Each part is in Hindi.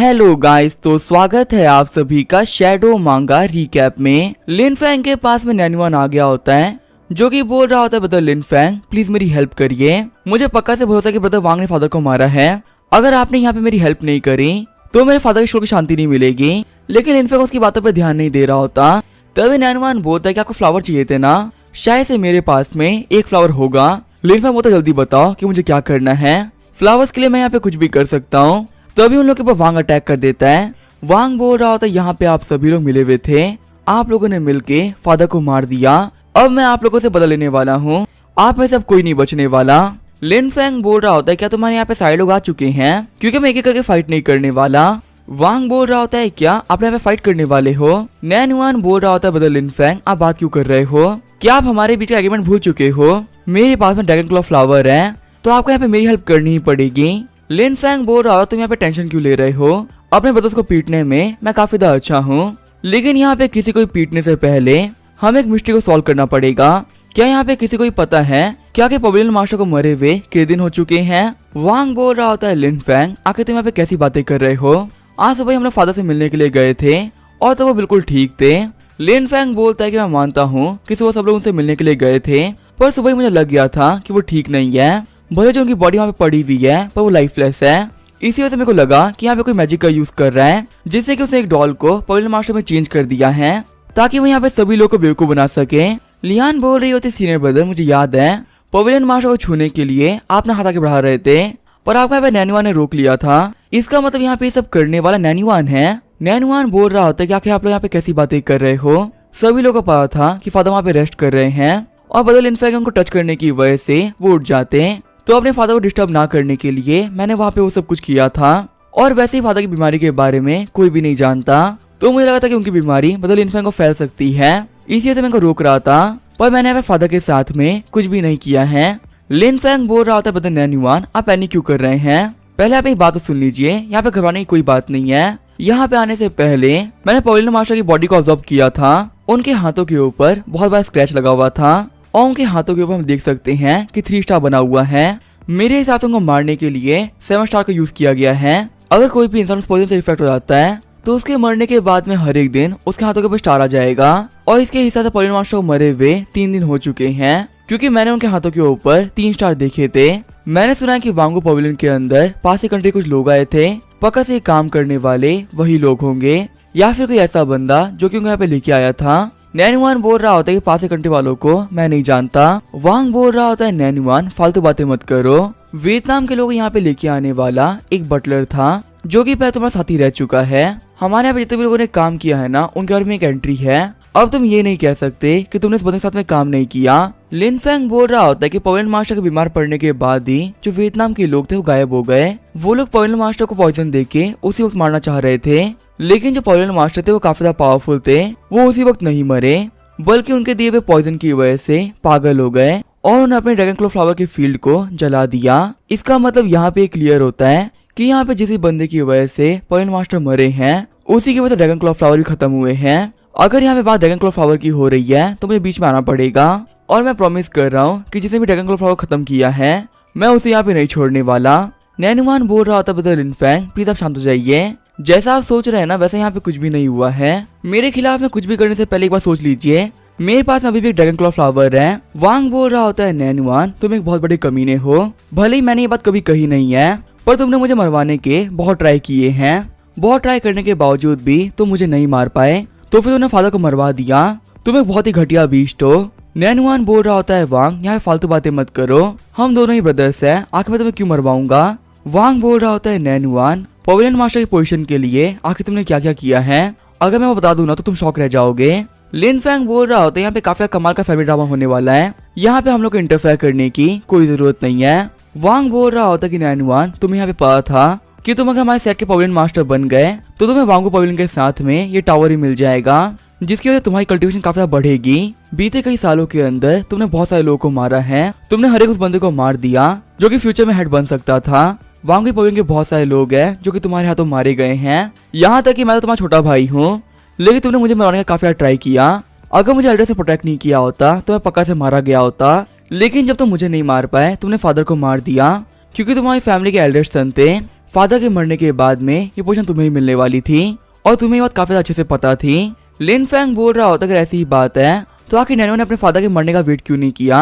हेलो गाइस, तो स्वागत है आप सभी का शैडो मांगा रिकैप में। लिन फैंग के पास में नैनुआन आ गया होता है जो कि बोल रहा होता है ब्रदर लिन फैंग प्लीज मेरी हेल्प करिए। मुझे पक्का से भरोसा है कि ब्रदर वांग ने फादर को मारा है। अगर आपने यहाँ पे मेरी हेल्प नहीं करी तो मेरे फादर की शोर की शांति नहीं मिलेगी। लेकिन लिन फैंग उसकी बातों पर ध्यान नहीं दे रहा होता। तभी नैनुआन बोलता है कि आपको फ्लावर चाहिए थे ना, शायद से मेरे पास में एक फ्लावर होगा। लिन फैंग बोलता जल्दी बताओ कि मुझे क्या करना है। फ्लावर्स के लिए मैं यहाँ पे कुछ भी कर सकता हूँ। तभी उन लोगों के ऊपर वांग अटैक कर देता है। वांग बोल रहा होता है यहाँ पे आप सभी लोग मिले हुए थे, आप लोगों ने मिलके फादर को मार दिया। अब मैं आप लोगों से बदला लेने वाला हूँ, आप में से अब कोई नहीं बचने वाला। लिन फैंग बोल रहा होता है क्या तुम्हारे यहाँ पे सारे लोग आ चुके हैं, क्योंकि मैं एक एक करके फाइट नहीं करने वाला। वांग बोल रहा होता है क्या आप यहाँ पे फाइट करने वाले हो। नैनुआन बोल रहा होता है ब्रदर लिन फैंग आप बात क्यों कर रहे हो, क्या आप हमारे बीच का एग्रीमेंट भूल चुके हो। मेरे पास में ड्रैगन क्लॉ फ्लावर है तो आपको यहाँ पे मेरी हेल्प करनी ही पड़ेगी। लिन फैंग बोल रहा हो तुम यहाँ पे टेंशन क्यों ले रहे हो, अपने ब्रदर्स को पीटने में मैं काफी ज्यादा अच्छा हूँ। लेकिन यहाँ पे किसी को पीटने से पहले हमें एक मिस्ट्री को सॉल्व करना पड़ेगा। क्या यहाँ पे किसी को पता है क्या कि पवेलियन मास्टर को मरे हुए कितने दिन हो चुके हैं। वांग बोल रहा होता है लिन फैंग आखिर तुम यहाँ पे कैसी बातें कर रहे हो, आज सुबह हम लोग फादर से मिलने के लिए गए थे और तो वो बिल्कुल ठीक थे। लिन फैंग बोलता है कि मैं मानता हूँ कि सुबह सब लोग उनसे मिलने के लिए गए थे, पर सुबह मुझे लग गया था कि वो ठीक नहीं है। भले जो उनकी बॉडी वहाँ पे पड़ी हुई है पर वो लाइफलेस है। इसी वजह से मेरे को लगा कि यहाँ पे कोई मैजिक का यूज कर रहा है, जिससे कि उसने एक डॉल को पवेलियन मास्टर में चेंज कर दिया है ताकि वो यहाँ पे सभी लोग को बेवकूफ बना सके। लियान बोल रही होती सीनियर ब्रदर मुझे याद है पवेलियन मास्टर को छूने के लिए आपने हाथ आगे बढ़ा रहे थे, पर आपका यहाँ पे नैनुआन ने रोक लिया था। इसका मतलब यहाँ पे सब करने वाला नैनुआन है। नैनुआन बोल रहा होता है कि आखिर आप लोग यहाँ पे कैसी बातें कर रहे हो। सभी लोगों को पता था कि फादर वहाँ पे रेस्ट कर रहे हैं और ब्रदर लिन फैंग उनको टच करने की वजह से वो उठ जाते। तो अपने फादर को डिस्टर्ब ना करने के लिए मैंने वहाँ पे वो सब कुछ किया था। और वैसे ही फादर की बीमारी के बारे में कोई भी नहीं जानता, तो मुझे लगा था कि उनकी बीमारी ब्रदर लिन फैंग को फैल सकती है, इसी वजह से मैं उनको रोक रहा था। पर मैंने अपने फादर के साथ में कुछ भी नहीं किया है। लिन फैंग बोल रहा होता है ब्रदर नैनुआन आप पैनिक क्यों कर रहे हैं, पहले आप एक बात तो सुन लीजिए, यहाँ पे घबराने की कोई बात नहीं है। यहाँ पे आने से पहले मैंने पवेलियन मास्टर की बॉडी को ऑब्जर्व किया था। उनके हाथों के ऊपर बहुत बड़ा स्क्रैच लगा हुआ था और उनके हाथों के ऊपर हम देख सकते हैं कि 3 स्टार बना हुआ है। मेरे हिसाब से उनको मारने के लिए 7 स्टार का यूज किया गया है। अगर कोई भी इंसान उस पॉइजन से इफेक्ट हो जाता है तो उसके मरने के बाद में हर एक दिन उसके हाथों के ऊपर स्टार आ जाएगा। और इसके हिसाब से पवेलियन मास्टर को मरे हुए 3 दिन हो चुके हैं, क्योंकि मैंने उनके हाथों के ऊपर 3 स्टार देखे थे। मैंने सुना है कि वांगू पवेलियन के अंदर पास कंट्री कुछ लोग आए थे, पक्का से काम करने वाले वही लोग होंगे या फिर कोई ऐसा बंदा जो कि उनको यहाँ पे लेके आया था। नैनुआन बोल रहा होता है कि पास कंट्री वालों को मैं नहीं जानता। वांग बोल रहा होता है नैनुआन फालतू बातें मत करो, वियतनाम के लोग यहाँ पे लेके आने वाला एक बटलर था जो कि पहले तुम्हारा साथी रह चुका है। हमारे यहाँ पे जितने भी लोगों ने काम किया है ना उनके बारे में एक एंट्री है। अब तुम ये नहीं कह सकते कि तुमने इस बंदे के साथ में काम नहीं किया। लिन फैंग बोल रहा होता है कि पवेलियन मास्टर के बीमार पड़ने के बाद ही जो वियतनाम के लोग थे वो गायब हो गए। वो लोग पवेलियन मास्टर को पॉइजन देके उसी वक्त मारना चाह रहे थे, लेकिन जो पवेलियन मास्टर थे वो काफी ज्यादा पावरफुल थे, वो उसी वक्त नहीं मरे बल्कि उनके दिए हुए पॉइजन की वजह से पागल हो गए और उन्होंने अपने ड्रैगन क्लॉ फ्लावर के फील्ड को जला दिया। इसका मतलब यहाँ पे क्लियर होता है कि यहाँ पे जिस बंदे की वजह से पवेलियन मास्टर मरे हैं उसी की वजह से ड्रैगन क्लॉ फ्लावर भी खत्म हुए हैं। अगर यहाँ पे बात ड्रैगन क्लॉ फ्लावर की हो रही है तो मुझे बीच में आना पड़ेगा और मैं प्रॉमिस कर रहा हूँ कि जिसने भी ड्रैगन क्लॉ फ्लावर खत्म किया है मैं उसे यहाँ पे नहीं छोड़ने वाला। नैनुआन बोल रहा होता ब्रदर लिन फैंग प्लीज आप शांत हो जाइए, जैसा आप सोच रहे हैं ना वैसे यहाँ पे कुछ भी नहीं हुआ है। मेरे खिलाफ में कुछ भी करने से पहले एक बार सोच लीजिए, मेरे पास अभी भी एक ड्रैगन क्लॉ फ्लावर है। वांग बोल रहा होता है नैनुआन तुम एक बहुत बड़े कमीने हो, भले ही मैंने ये बात कभी कही नहीं है पर तुमने मुझे मरवाने के बहुत ट्राई किए हैं। बहुत ट्राई करने के बावजूद भी तुम मुझे नहीं मार पाए, तो फिर तुमने फादर को मरवा दिया। तुम एक बहुत ही घटिया बीस्ट हो। नैनुआन बोल रहा होता है वांग यहाँ फालतू बातें मत करो, हम दोनों ही ब्रदर्स हैं, आखिर मैं तुम्हें क्यों मरवाऊंगा। वांग बोल रहा होता है नैनुआन पवेलियन मास्टर की पोजीशन के लिए आखिर तुमने क्या क्या किया है, अगर मैं वो बता दूं ना तो तुम शॉक रह जाओगे। लिन फैंग बोल रहा होता है यहाँ पे काफी कमाल का फैमिली ड्रामा होने वाला है, यहाँ पे हम लोग को इंटरफेयर करने की कोई जरूरत नहीं है। वांग बोल रहा होता है कि नैनुआन तुम्हें यहाँ पे पता था कि तुम अगर हमारे सेट के पवेलियन मास्टर बन गए तो तुम्हें वांगू पवेलियन के साथ में ये टावर ही मिल जाएगा, जिसकी वजह से तुम्हारी कल्टीवेशन काफी बढ़ेगी। बीते कई सालों के अंदर तुमने बहुत सारे लोगों को मारा है, तुमने हर एक उस बंदे को मार दिया जो कि फ्यूचर में हेड बन सकता था। वांगू पवेलियन के बहुत सारे लोग हैं जो कि तुम्हारे हाथों मारे गए हैं, यहाँ तक कि मैं तो तुम्हारा छोटा भाई हूँ, लेकिन तुमने मुझे मारने का काफी ट्राई किया। अगर मुझे एल्डर से प्रोटेक्ट नहीं किया होता तो मैं पक्का से मारा गया होता, लेकिन जब तुम मुझे नहीं मार पाए तुमने फादर को मार दिया, क्योंकि तुम्हारी फैमिली के एल्डर सन थे। फादर के मरने के बाद में ये पोजीशन तुम्हें ही मिलने वाली थी और तुम्हें ये बात काफी अच्छे से पता थी। लिन फैंग बोल रहा होता अगर ऐसी ही बात है तो आखिर नैनुआन ने अपने फादर के मरने का वेट क्यों नहीं किया।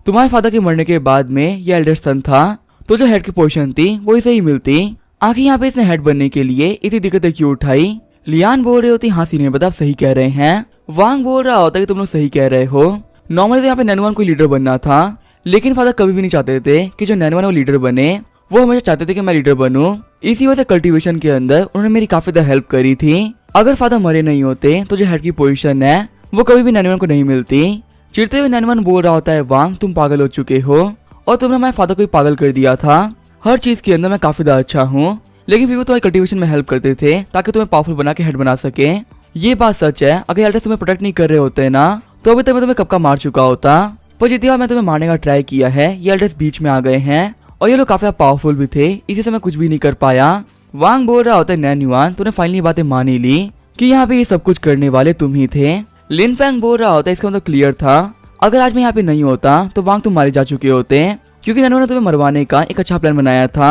तुम्हारे फादर के मरने के बाद में ये एल्डर सन था तो जो हेड की पोजीशन थी वो इसे ही मिलती। आखिर यहाँ पे इसने हेड बनने के लिए इतनी दिक्कतें क्यों उठाई। लियान बोल रही होती हाँ सीनियर बता आप सही कह रहे हैं। वांग बोल रहा होता कि तुम लोग सही कह रहे हो। नॉर्मली तो यहाँ पे नैनुआन को लीडर बनना था लेकिन फादर कभी भी नहीं चाहते थे कि जो नैनुआन वो लीडर बने, वो हमेशा चाहते थे कि मैं लीडर बनूं। इसी वजह से कल्टीवेशन के अंदर उन्होंने मेरी काफी ज्यादा हेल्प करी थी। अगर फादर मरे नहीं होते तो जो हेड की पोजीशन है वो कभी भी नैनुआन को नहीं मिलती। चिढ़ते हुए नैनुआन बोल रहा होता है वांग तुम पागल हो चुके हो और तुमने हमारे फादर को भी पागल कर दिया था। हर चीज के अंदर मैं काफी ज्यादा अच्छा हूँ लेकिन फिर वो तुम्हारी कल्टीवेशन में हेल्प करते थे ताकि तुम्हें पावरफुल बना के हेड बना सके। ये बात सच है, अगर एल्डर्स तुम्हें प्रोटेक्ट नहीं कर रहे होते ना तो अभी तक मैं तुम्हें कब का मार चुका होता। पर जितनी बार मैं तुम्हें मारने का ट्राई किया है ये एल्डर्स बीच में आ गए हैं और ये लोग काफी पावरफुल भी थे, इसी से मैं कुछ भी नहीं कर पाया। वांग बोल रहा होता है नैनुआन तूने फाइनली बातें मान ही ली कि यहाँ पे ये सब कुछ करने वाले तुम ही थे। लिन फैंग बोल रहा होता है इसका मतलब क्लियर था, अगर आज मैं यहाँ पे नहीं होता तो वांग तुम मारे जा चुके होते क्योंकि नैनुआन ने तुम्हें मरवाने का एक अच्छा प्लान बनाया था।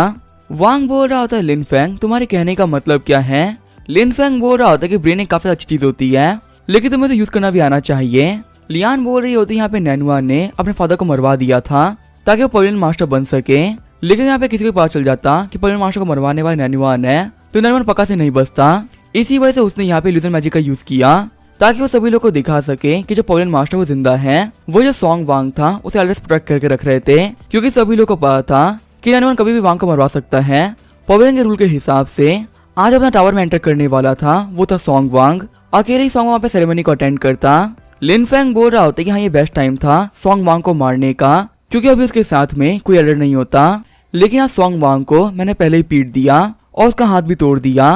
वांग बोल रहा होता है लिन फैंग तुम्हारे कहने का मतलब क्या है। लिन फैंग बोल रहा होता है कि ब्रेन एक काफी अच्छी चीज होती है लेकिन तुम्हें तो यूज करना भी आना चाहिए। लियान बोल रही होती है यहाँ पे नैनुआन ने अपने फादर को मरवा दिया था ताकि वो पवेलियन मास्टर बन सके, लेकिन यहाँ पे किसी को पता चल जाता कि पवेलियन मास्टर को मरवाने वाले नैनुआन है तो नैनुआन पक्का से नहीं बचता। इसी वजह से उसने यहाँ पे इल्यूजन मैजिक का यूज किया ताकि वो सभी लोग को दिखा सके कि जो पवेलियन मास्टर वो जिंदा है। वो जो सॉन्ग वांग था उसे एल्डर्स प्रोटेक्ट करके रख रहे थे क्योंकि सभी लोग को पता था कि नैनुआन कभी भी वांग को मरवा सकता है। पवेलियन के रूल के हिसाब से आज अपना टावर में एंटर करने वाला था वो था सॉन्ग वांग। अकेले ही सॉन्ग वहाँ पे सेरेमनी को अटेंड करता। लिन फैंग बोल रहा होता कि हाँ ये बेस्ट टाइम था सॉन्ग वांग को मारने का क्योंकि अभी उसके साथ में कोई एल्डर नहीं होता, लेकिन आज सॉन्ग वांग को मैंने पहले ही पीट दिया और उसका हाथ भी तोड़ दिया।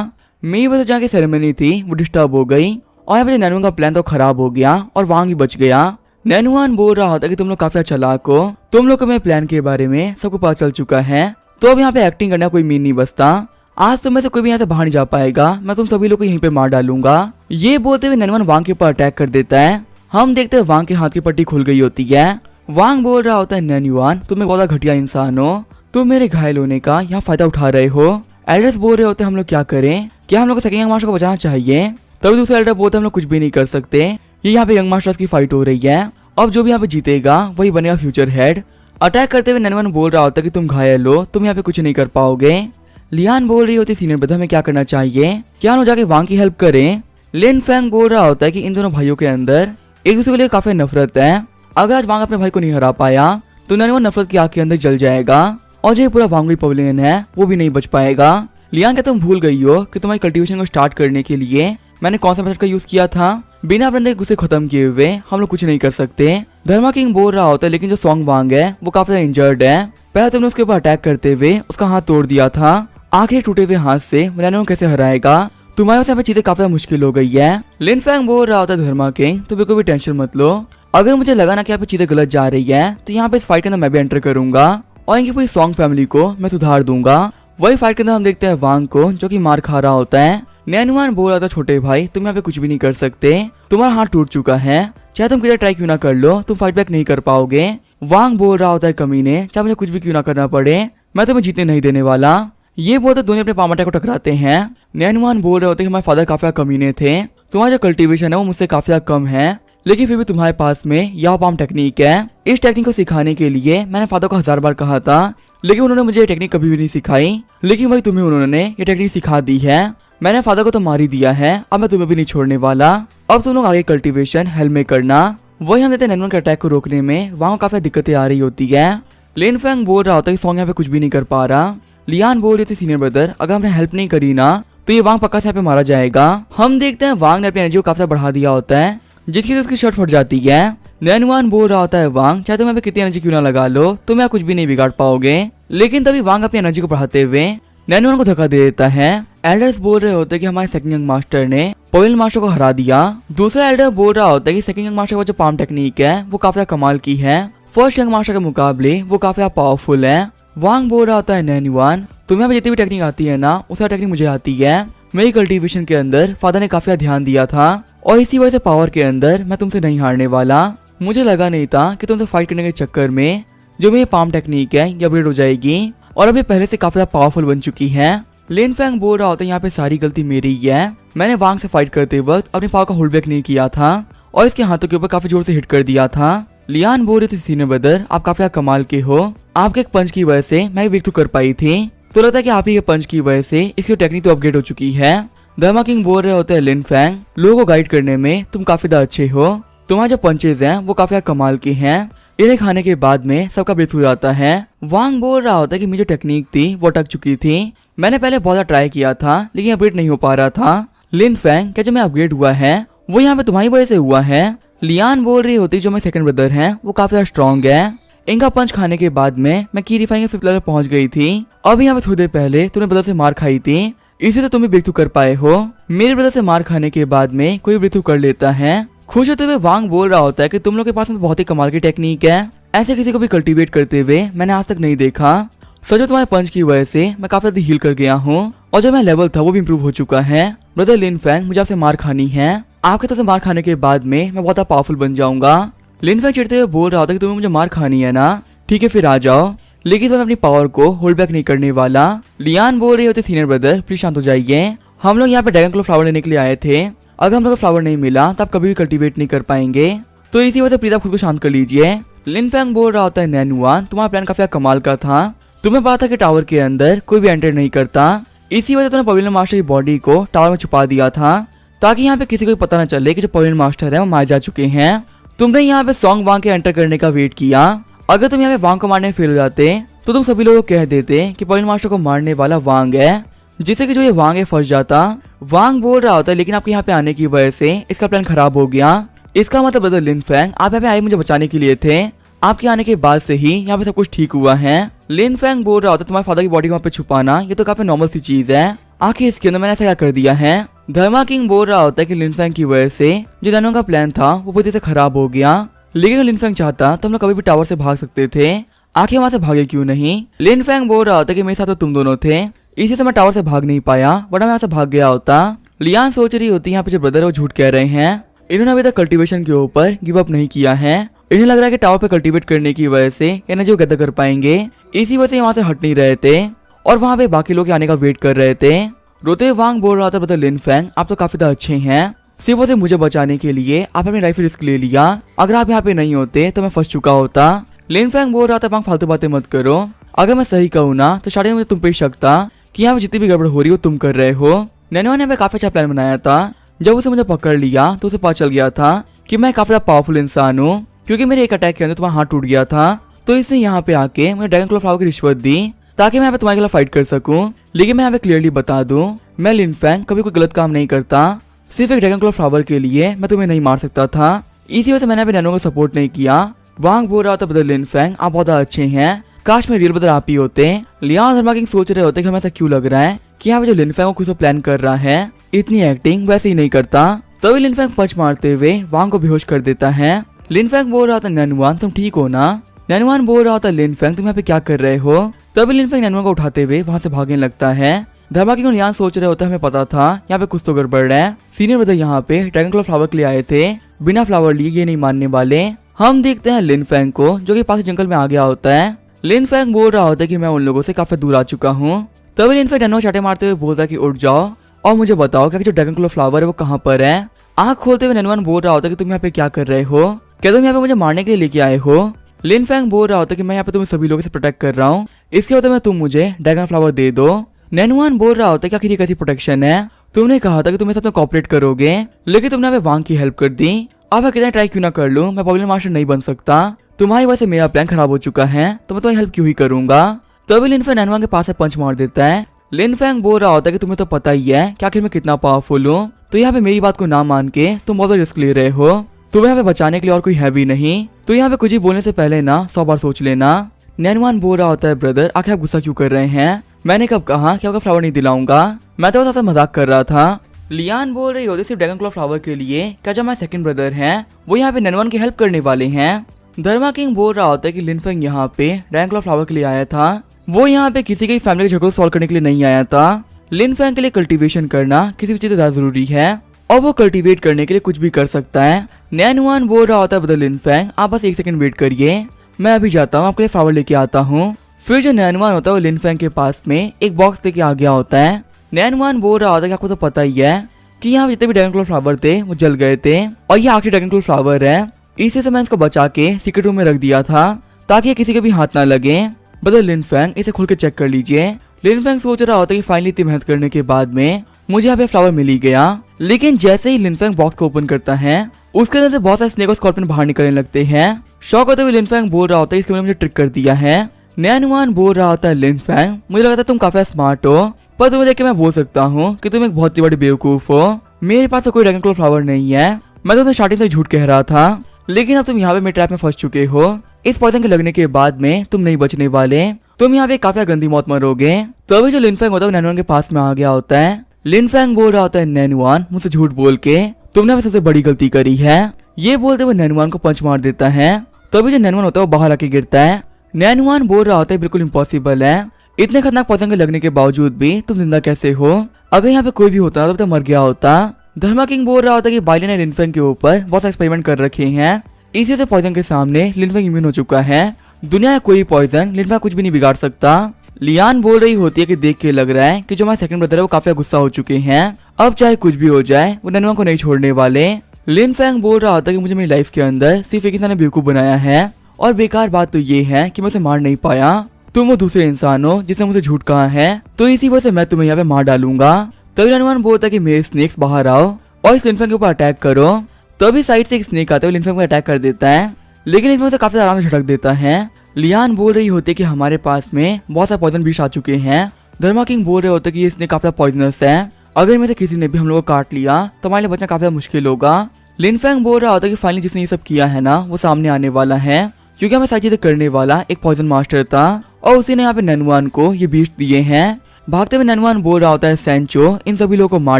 मेरी वजह से जहाँ की सेरेमनी थी वो डिस्टर्ब हो गई और यहाँ पे नैनुआन का प्लान तो खराब हो गया और वांग ही बच गया। नैनुआन बोल रहा होता कि तुम लोग काफी चालाक हो, तुम लोग को मेरे प्लान के बारे में सबको पता चल चुका है तो अब यहाँ पे एक्टिंग करना कोई मीन नहीं बचता। आज तो मैं से कोई भी यहाँ से बाहर नहीं जा पाएगा, मैं तुम सभी लोग को यहीं पे मार डालूंगा। ये बोलते हुए नैनुआन वांग के ऊपर अटैक कर देता है। हम देखते हैं वांग के हाथ की पट्टी खुल गई होती है। वांग बोल रहा होता है नैनुआन तुम एक बहुत घटिया इंसान हो, तुम मेरे घायल होने का यहाँ फायदा उठा रहे हो। एल्डर्स बोल रहे होते हम लोग क्या करें, क्या हम लोग को सेकंड यंग मास्टर को बचाना चाहिए। तभी दूसरे एल्डर बोलते हम लोग कुछ भी नहीं कर सकते, ये यहाँ पे यंग मास्टर्स की फाइट हो रही है, अब जो भी यहाँ पे जीतेगा वही बनेगा फ्यूचर हेड। अटैक करते हुए नैनुआन बोल रहा होता है कि तुम घायल हो, तुम यहाँ पे कुछ नहीं कर पाओगे। लियान बोल रही होती सीनियर ब्रदर में क्या करना चाहिए, क्या हम जाके वांग की हेल्प करें। लिन फैंग बोल रहा होता है कि इन दोनों भाइयों के अंदर एक दूसरे के लिए काफी नफरत है, अगर आज वांग अपने भाई को नहीं हरा पाया तो नैनुआन नफरत की आग के अंदर जल जाएगा और जो पूरा वांग पवेलियन है वो भी नहीं बच पाएगा। लियान क्या तुम भूल गई हो कि तुम्हारी कल्टीवेशन को स्टार्ट करने के लिए मैंने कौन सा मेथड का यूज किया था, बिना अपने अंदर गुस्से खत्म किए हुए हम लोग कुछ नहीं कर सकते। धर्मा किंग बोल रहा होता है लेकिन जो सॉन्ग वांग है वो काफी ज्यादा इंजर्ड है, पहले तुमने उसके ऊपर अटैक करते हुए उसका हाथ तोड़ दिया था, आखिर टूटे हुए हाथ से नैनुआन कैसे हराएगा, तुम्हारे साथ चीजें काफी मुश्किल हो गई है। लिन फैंग बोल रहा होता है धर्मा किंग तो बिल्कुल भी टेंशन मत लो, अगर मुझे लगा ना कि यहाँ पे चीजें गलत जा रही है तो यहाँ पे इस फाइट के अंदर मैं भी एंटर करूंगा और इनकी पूरी सॉन्ग फैमिली को मैं सुधार दूंगा। वही फाइट के अंदर हम देखते हैं वांग को जो कि मार खा रहा होता है। नैनुआन बोल रहा था छोटे भाई तुम यहाँ पे कुछ भी नहीं कर सकते, तुम्हारा हाथ टूट चुका है, चाहे तुम किधर ट्राई क्यों ना कर लो तुम फाइट बैक नहीं कर पाओगे। वांग बोल रहा होता है कमीने चाहे मुझे कुछ भी क्यों ना करना पड़े मैं तुम्हें जीतने नहीं देने वाला। ये बोलते दोनों अपने पामाटा को टकराते हैं। नैनुआन बोल रहे होते कि हमारे फादर काफी कमीने थे, तुम्हारा जो कल्टीवेशन है वो मुझसे काफी कम है, लेकिन फिर भी तुम्हारे पास में यह पाम टेक्निक है। इस टेक्निक को सिखाने के लिए मैंने फादर को 1000 बार कहा था लेकिन उन्होंने मुझे ये टेक्निक कभी भी नहीं सिखाई, लेकिन वही तुम्हें उन्होंने ये टेक्निक सिखा दी है। मैंने फादर को तो मार ही दिया है, अब मैं तुम्हें भी नहीं छोड़ने वाला, अब तुम लोग आगे कल्टीवेशन हेल में करना। वही हम देते हैं नैनुआन के अटैक को रोकने में वहाँ काफी दिक्कतें आ रही होती है। लिन फैंग बोल रहा होता है सॉन्ग यहाँ पे कुछ भी नहीं कर पा रहा। लियान बोल रही थी सीनियर ब्रदर अगर हमने हेल्प नहीं करी ना तो ये वांग पक्का से यहाँ पे मारा जाएगा। हम देखते हैं वांग ने अपनी एनर्जी को काफी बढ़ा दिया होता है जिसकी से उसकी शर्ट फट जाती है। नैनुआन बोल रहा होता है वांग चाहे तुम यहाँ पे कितनी एनर्जी क्यों ना लगा लो तुम यहाँ कुछ भी नहीं बिगाड़ पाओगे, लेकिन तभी वांग अपनी एनर्जी को बढ़ाते हुए नैनुआन को धक्का दे देता है। एल्डर्स बोल रहे होते हैं कि हमारे सेकंड यंग मास्टर ने पवेलियन मास्टर को हरा दिया। दूसरा एल्डर बोल रहा होता है कि सेकंड यंग मास्टर का जो पाम टेक्निक है वो काफी कमाल की है, फर्स्ट यंग मास्टर के मुकाबले वो काफी पावरफुल है। वांग बोल रहा होता है नैनुआन तुम्हें यहाँ पे जितनी भी टेक्निक आती है ना उस टेक्निक मुझे आती है, मेरी कल्टीवेशन के अंदर फादर ने काफी ध्यान दिया था और इसी वजह से पावर के अंदर मैं तुमसे नहीं हारने वाला। मुझे लगा नहीं था कि तुमसे फाइट करने के चक्कर में जो मेरी पाम टेक्निक है ये अपग्रेड हो जाएगी और अब ये पहले से काफी पावरफुल बन चुकी है। लिन फैंग बोल रहा होता है यहाँ पे सारी गलती मेरी ही है, मैंने वांग से फाइट करते वक्त अपने पावर का होल्ड बैक नहीं किया था और इसके हाथों के ऊपर काफी जोर से हिट कर दिया था। लियान बोल रहे थे सीनियर ब्रदर आप काफी कमाल के हो, आपके एक पंच की वजह से मैं विक्ट्री कर पाई थी, तो लगता है कि आप ही के पंच की वजह से इसकी टेक्निक तो अपग्रेड हो चुकी है। धर्मा किंग बोल रहे होते हैं लिन फैंग लोगों को गाइड करने में तुम काफी ज्यादा अच्छे हो, तुम्हारे जो पंचेज हैं वो काफी कमाल के हैं, इन्हें खाने के बाद में सबका ब्रेक हो जाता है। वांग बोल रहा होता है कि मेरी जो टेक्निक थी वो अटक चुकी थी, मैंने पहले बहुत ट्राई किया था लेकिन अपग्रेड नहीं हो पा रहा था। लिन फैंग क्या जो मैं अपग्रेड हुआ है वो यहाँ पे तुम्हारी वजह से हुआ है। लियान बोल रही होती जो मेरे सेकंड ब्रदर हैं वो काफी ज्यादा स्ट्रॉन्ग है, इनका पंच खाने के बाद में मैं की रिफाइंग के 5th लेवल पहुंच गई थी। अभी यहाँ पे थोड़ी देर पहले तुमने ब्रदर से मार खाई थी, इसी से तुम भी ब्रेक थ्रू कर पाए हो। मेरे ब्रदर से मार खाने के बाद में कोई ब्रेक थ्रू कर लेता है। खुश होते हुए वांग बोल रहा होता है कि तुम लोग के पास में बहुत ही कमाल की टेक्निक है, ऐसे किसी को भी कल्टीवेट करते हुए मैंने आज तक नहीं देखा। सच में तुम्हारे पंच की वजह से मैं काफी ज्यादा हील कर गया हूँ और जो मेरा लेवल था वो भी इम्प्रूव हो चुका है। ब्रदर लिन फैंग मुझे आपसे मार खानी है, आपके तरफ से मार खाने के बाद में मैं बहुत पावरफुल बन जाऊंगा। लिन फैंग चिढ़ते हुए बोल रहा होता कि तुम्हें मुझे मार खानी है ना, ठीक है फिर आ जाओ, लेकिन मैं अपनी पावर को होल्ड बैक नहीं करने वाला। लियान बोल रहे होते सीनियर ब्रदर प्लीज शांत हो जाइए, हम लोग यहाँ पे ड्रैगन क्लो फ्लावर लेने के लिए आए थे, अगर हम लोग को फ्लावर नहीं मिला तो आप कभी भी कल्टीवेट नहीं कर पाएंगे, तो इसी वजह से प्लीज आप खुद को शांत कर लीजिए। लिन फैंग बोल रहा होता है नैनुआन तुम्हारा प्लान काफी कमाल का था, तुम्हें पता था कि टावर के अंदर कोई भी एंटर नहीं करता, इसी वजह से तुमने पवेलियन मास्टर की बॉडी को टावर में छुपा दिया था ताकि यहाँ पे किसी को पता न चले कि जो पवेलियन मास्टर है वो मारे जा चुके हैं। तुमने यहाँ पे सॉन्ग वांग के एंटर करने का वेट किया, अगर तुम यहाँ पे वांग को मारने में फेल हो जाते तो तुम सभी लोगों को कह देते कि पवेलियन मास्टर को मारने वाला वांग है, जिससे कि जो ये वांग है फंस जाता। वांग बोल रहा होता है लेकिन आपके यहाँ पे आने की वजह से इसका प्लान खराब हो गया, इसका मतलब ब्रदर लिन फैंग आप यहाँ पे आए मुझे बचाने के लिए थे, आपके आने के बाद से ही यहाँ पे सब कुछ ठीक हुआ है। लिन फैंग बोल रहा होता तुम्हारे फादर की बॉडी को वहाँ पे छुपाना ये तो काफी नॉर्मल सी चीज है, आखिर इसके अंदर मैंने ऐसा क्या कर दिया है। धर्मा किंग बोल रहा होता है कि लिन फैंग की वजह से जो नैनो का प्लान था वो पूरी तरह से खराब हो गया, लेकिन लिन फैंग चाहता तो हम लोग कभी भी टावर से भाग सकते थे, आखिर वहां से भागे क्यों नहीं। लिन फैंग बोल रहा होता कि मेरे साथ तो तुम दोनों थे, इसी से मैं टावर से भाग नहीं पाया, वरना मैं यहाँ से भाग गया होता। लियान सोच रही होती यहाँ पे जो ब्रदर है वो झूठ कह रहे हैं, इन्होंने अभी तक कल्टीवेशन के ऊपर गिव अप नहीं किया है, इन्हें लग रहा है कि टावर पे कल्टीवेट करने की वजह से एनर्जी गदा कर पाएंगे, इसी वजह से वहां से हट नहीं रहे थे और वहां पे बाकी लोग आने का वेट कर रहे थे। रोते हुए वांग बोल रहा था ब्रदर लिन फैंग आप तो काफी ज्यादा अच्छे हैं, सिर्फ वैसे मुझे बचाने के लिए आप अपनी लाइफ रिस्क ले लिया, अगर आप यहाँ पे नहीं होते तो मैं फंस चुका होता। लिन फैंग बोल रहा था वांग फालतू बातें मत करो, अगर मैं सही कहूँ ना तो शायद मुझे तुम पे शक था कि यहाँ पे जितनी भी गड़बड़ हो रही हो तुम कर रहे हो। नैनो ने काफी अच्छा प्लान बनाया था, जब उसे मुझे पकड़ लिया तो उसे पता चल गया था कि मैं काफी ज्यादा पावरफुल इंसान हूँ, क्योंकि मेरे एक अटैक के अंदर तुम्हारा हाथ टूट गया था, तो इसने यहाँ पे आके मुझे ड्रैगन क्लो फ्लावर की रिश्वत दी ताकि मैं यहाँ पे तुम्हारे खिलाफ फाइट कर सकूं। लेकिन मैं यहाँ पे क्लियरली बता दूं मैं लिन फैंग कभी कोई गलत काम नहीं करता, सिर्फ एक ड्रैगन क्लो फ्लावर के लिए मैं तुम्हें नहीं मार सकता था, इसी वजह से मैंने नैनो को सपोर्ट नहीं किया। वांग बोल रहा था ब्रदर लिन फैंग आप बहुत अच्छे हैं, काश मेरे रियल ब्रदर आप ही होते। लियान धर्मा किंग सोच रहे होते कि हमें ऐसा क्यों लग रहा है कि यहाँ पे जो लिन फैंग कुछ तो प्लान कर रहा है, इतनी एक्टिंग वैसे ही नहीं करता। तभी लिन फैंग पंच मारते हुए वांग को बेहोश कर देता है। लिन फैंग बोल रहा था नैनुआन तुम ठीक हो ना, नैनुआन बोल रहा था लिन फैंग तुम यहाँ पे क्या कर रहे हो। तभी लिन फैंग नैनुआन को उठाते हुए वहां से भागने लगता है। धर्मा किंग और लियान सोच रहे होते हमें पता था यहाँ पे कुछ तो गड़बड़ है, सीनियर ब्रदर यहाँ पे ड्रैगन क्लो फ्लावर के लिए आए थे, बिना फ्लावर लिए ये नहीं मानने वाले। हम देखते हैं लिन फैंग को जो कि पास जंगल में आ गया होता है। लिन फैंग बोल रहा होता है कि मैं उन लोगों से काफी दूर आ चुका हूँ। तभी लिन फैंग नैनो चाटे मारते हुए बोलता है कि उठ जाओ और मुझे बताओ क्या जो ड्रैगन क्लो फ्लावर है वो कहाँ पर है। आँख खोलते हुए नैनुआन बोल रहा होता है कि तुम यहाँ पे क्या कर रहे हो, क्या तुम यहाँ पे मुझे मारने के लिए लेके आए हो। लिन फैंग बोल रहा होता है कि मैं यहाँ पे तुम्हें सभी लोगों से प्रोटेक्ट कर रहा हूँ, इसके बदले में तुम मुझे ड्रैगन फ्लावर दे दो। नैनुआन बोल रहा होता है कि आखिर ये कैसी प्रोटेक्शन है, तुमने कहा था कि तुम्हें साथ में कॉपरेट करोगे, लेकिन तुमने यहाँ पे वांग की हेल्प कर दी, अब मैं कितना ट्राई क्यों ना कर लूँ मैं पवेलियन मास्टर नहीं बन सकता, तुम्हारी वजह से मेरा प्लान खराब हो चुका है तो मैं तुम्हारी हेल्प क्यों ही करूंगा। तभी लिन फैंग नैनुआन के पास से पंच मार देता है। लिन फैंग बोल रहा होता है कि तुम्हें तो पता ही है कि आखिर मैं कितना पावरफुल हूँ, तो यहाँ पे मेरी बात को ना मान के तुम बहुत रिस्क ले रहे हो, तुम्हें यहाँ पे बचाने के लिए और कोई है भी नहीं, तो यहाँ पे कुछ ही बोलने से पहले ना 100 बार सोच लेना। नैनुआन बोल रहा होता है ब्रदर आखिर आप गुस्सा क्यों कर रहे हैं, मैंने कब कहा कि आपका फ्लावर नहीं दिलाऊंगा, मैं तो बस आपसे मजाक कर रहा था। लियान बोल रही होती सिर्फ ड्रैगन क्लो फ्लावर के लिए, क्या जो हमारे सेकंड ब्रदर हैं वो यहाँ पे नैनुआन की हेल्प करने वाले हैं। धर्मा किंग बोल रहा होता है कि लिन फैंग यहाँ पे ड्रैगन क्लो फ्लावर के लिए आया था, वो यहाँ पे किसी की फैमिली के झगड़ों सॉल्व करने के लिए नहीं आया था। लिन फैंग के लिए कल्टीवेशन करना किसी भी चीज ज्यादा जरूरी है और वो कल्टीवेट करने के लिए कुछ भी कर सकता है। नैनुआन बोल रहा होता है ब्रदर लिन फैंग आप बस 1 सेकंड वेट करिए, मैं अभी जाता हूँ आपके लिए फ्लावर लेके आता हूँ। फिर जो नैनवान होता है वो लिनफेंग के पास में एक बॉक्स लेके आ गया होता है। नैनवान बोल रहा होता है कि आपको तो पता ही है कि यहाँ जितने भी ड्रैगन क्लो फ्लावर थे वो जल गए थे और ये आखिरी ड्रैगन क्लो फ्लावर है, इसी से मैं इसको बचा के सीक्रेट रूम में रख दिया था ताकि किसी के भी हाथ ना लगे। बदल लिनफेंग इसे खुल के चेक कर लीजिए। लिनफेंग सोच रहा होता है कि फाइनली इतनी मेहनत करने के बाद में मुझे यहाँ पे फ्लावर मिल ही गया, लेकिन जैसे ही लिनफेंग बॉक्स को ओपन करता है उसके अंदर से बहुत सारे स्नेक और स्कॉर्पियन बाहर निकलने लगते हैं। शॉक होते हुए लिनफेंग बोल रहा होता है इसने मुझे ट्रिक कर दिया है। नैनवान बोल रहा होता है लिनफेंग मुझे लगता है तुम काफी स्मार्ट हो, पर तुम्हें देख के मैं बोल सकता हूँ कि तुम एक बहुत ही बड़ी बेवकूफ हो। मेरे पास तो कोई ड्रैगन क्लो फ्लावर नहीं है, मैं तो स्टार्टिंग से झूठ कह रहा था, लेकिन अब तुम यहाँ पे मेरे ट्रैप में फंस चुके हो। इस पॉइजन के लगने के बाद में तुम नहीं बचने वाले, तुम यहाँ पे काफी गंदी मौत मरोगे। तभी जो लिनफेंग होता है नैनवान के पास में आ गया होता है। लिनफेंग बोल रहा होता है नैनवान मुझसे झूठ बोल के तुमने हमें सबसे बड़ी गलती करी है। ये बोलते हुए नैनवान को पंच मार देता है। तभी जो नैनवान होता है वो बाहर आके गिरता है। नैनवान बोल रहा होता है बिल्कुल इम्पॉसिबल है, इतने खतरनाक पॉइजन के लगने के बावजूद भी तुम जिंदा कैसे हो? अगर यहाँ पे कोई भी होता तो मर गया होता। धर्मा किंग बोल रहा होता कि बाइले ने लिनफेंग के ऊपर बहुत सारे एक्सपेरिमेंट कर रखे हैं, इसी से पॉइजन के सामने लिनफेंग इम्यून हो चुका है। दुनिया का कोई पॉइजन लिनफेंग कुछ भी नहीं बिगाड़ सकता। लियान बोल रही होती है कि देख के लग रहा है कि जो हमारे सेकंड ब्रदर है वो काफी गुस्सा हो चुके हैं, अब चाहे कुछ भी हो जाए वो नैनवान को नहीं छोड़ने वाले। लिनफेंग बोल रहा होता कि मुझे मेरी लाइफ के अंदर सिर्फ एक इंसान ने बेवकूफ बनाया है, और बेकार बात तो ये है कि मैं उसे मार नहीं पाया। तुम वो दूसरे इंसान हो जिसने मुझे झूठ कहा है, तो इसी वजह से मैं तुम्हें यहाँ पे मार डालूंगा। तभी नैनवान बोलता है कि मेरे स्नेक्स बाहर आओ और इस लिनफेंग के ऊपर अटैक करो। तभी साइड से एक स्नेक आता है, लिनफेंग पर अटैक कर देता है, लेकिन इसमें से काफी आराम से झटक देता है। लियान बोल रही होती है कि हमारे पास में बहुत सारे पॉइजन विष आ चुके हैं। धर्मा किंग बोल रहे होते कि ये स्नेक काफी पॉइजनस है, अगर इनमें से किसी ने भी हम लोग को काट लिया तो हमारे लिए बचना काफी मुश्किल होगा। लिनफेंग बोल रहा होता है कि फाइनली जिसने ये सब किया है ना वो सामने आने वाला है, क्योंकि हमें सारी चीजें करने वाला एक पॉइजन मास्टर था और उसी ने यहाँ पे नैनवान को ये बीज दिए हैं। भागते हुए नैनवान बोल रहा होता है सैंचो इन सभी लोगों को मार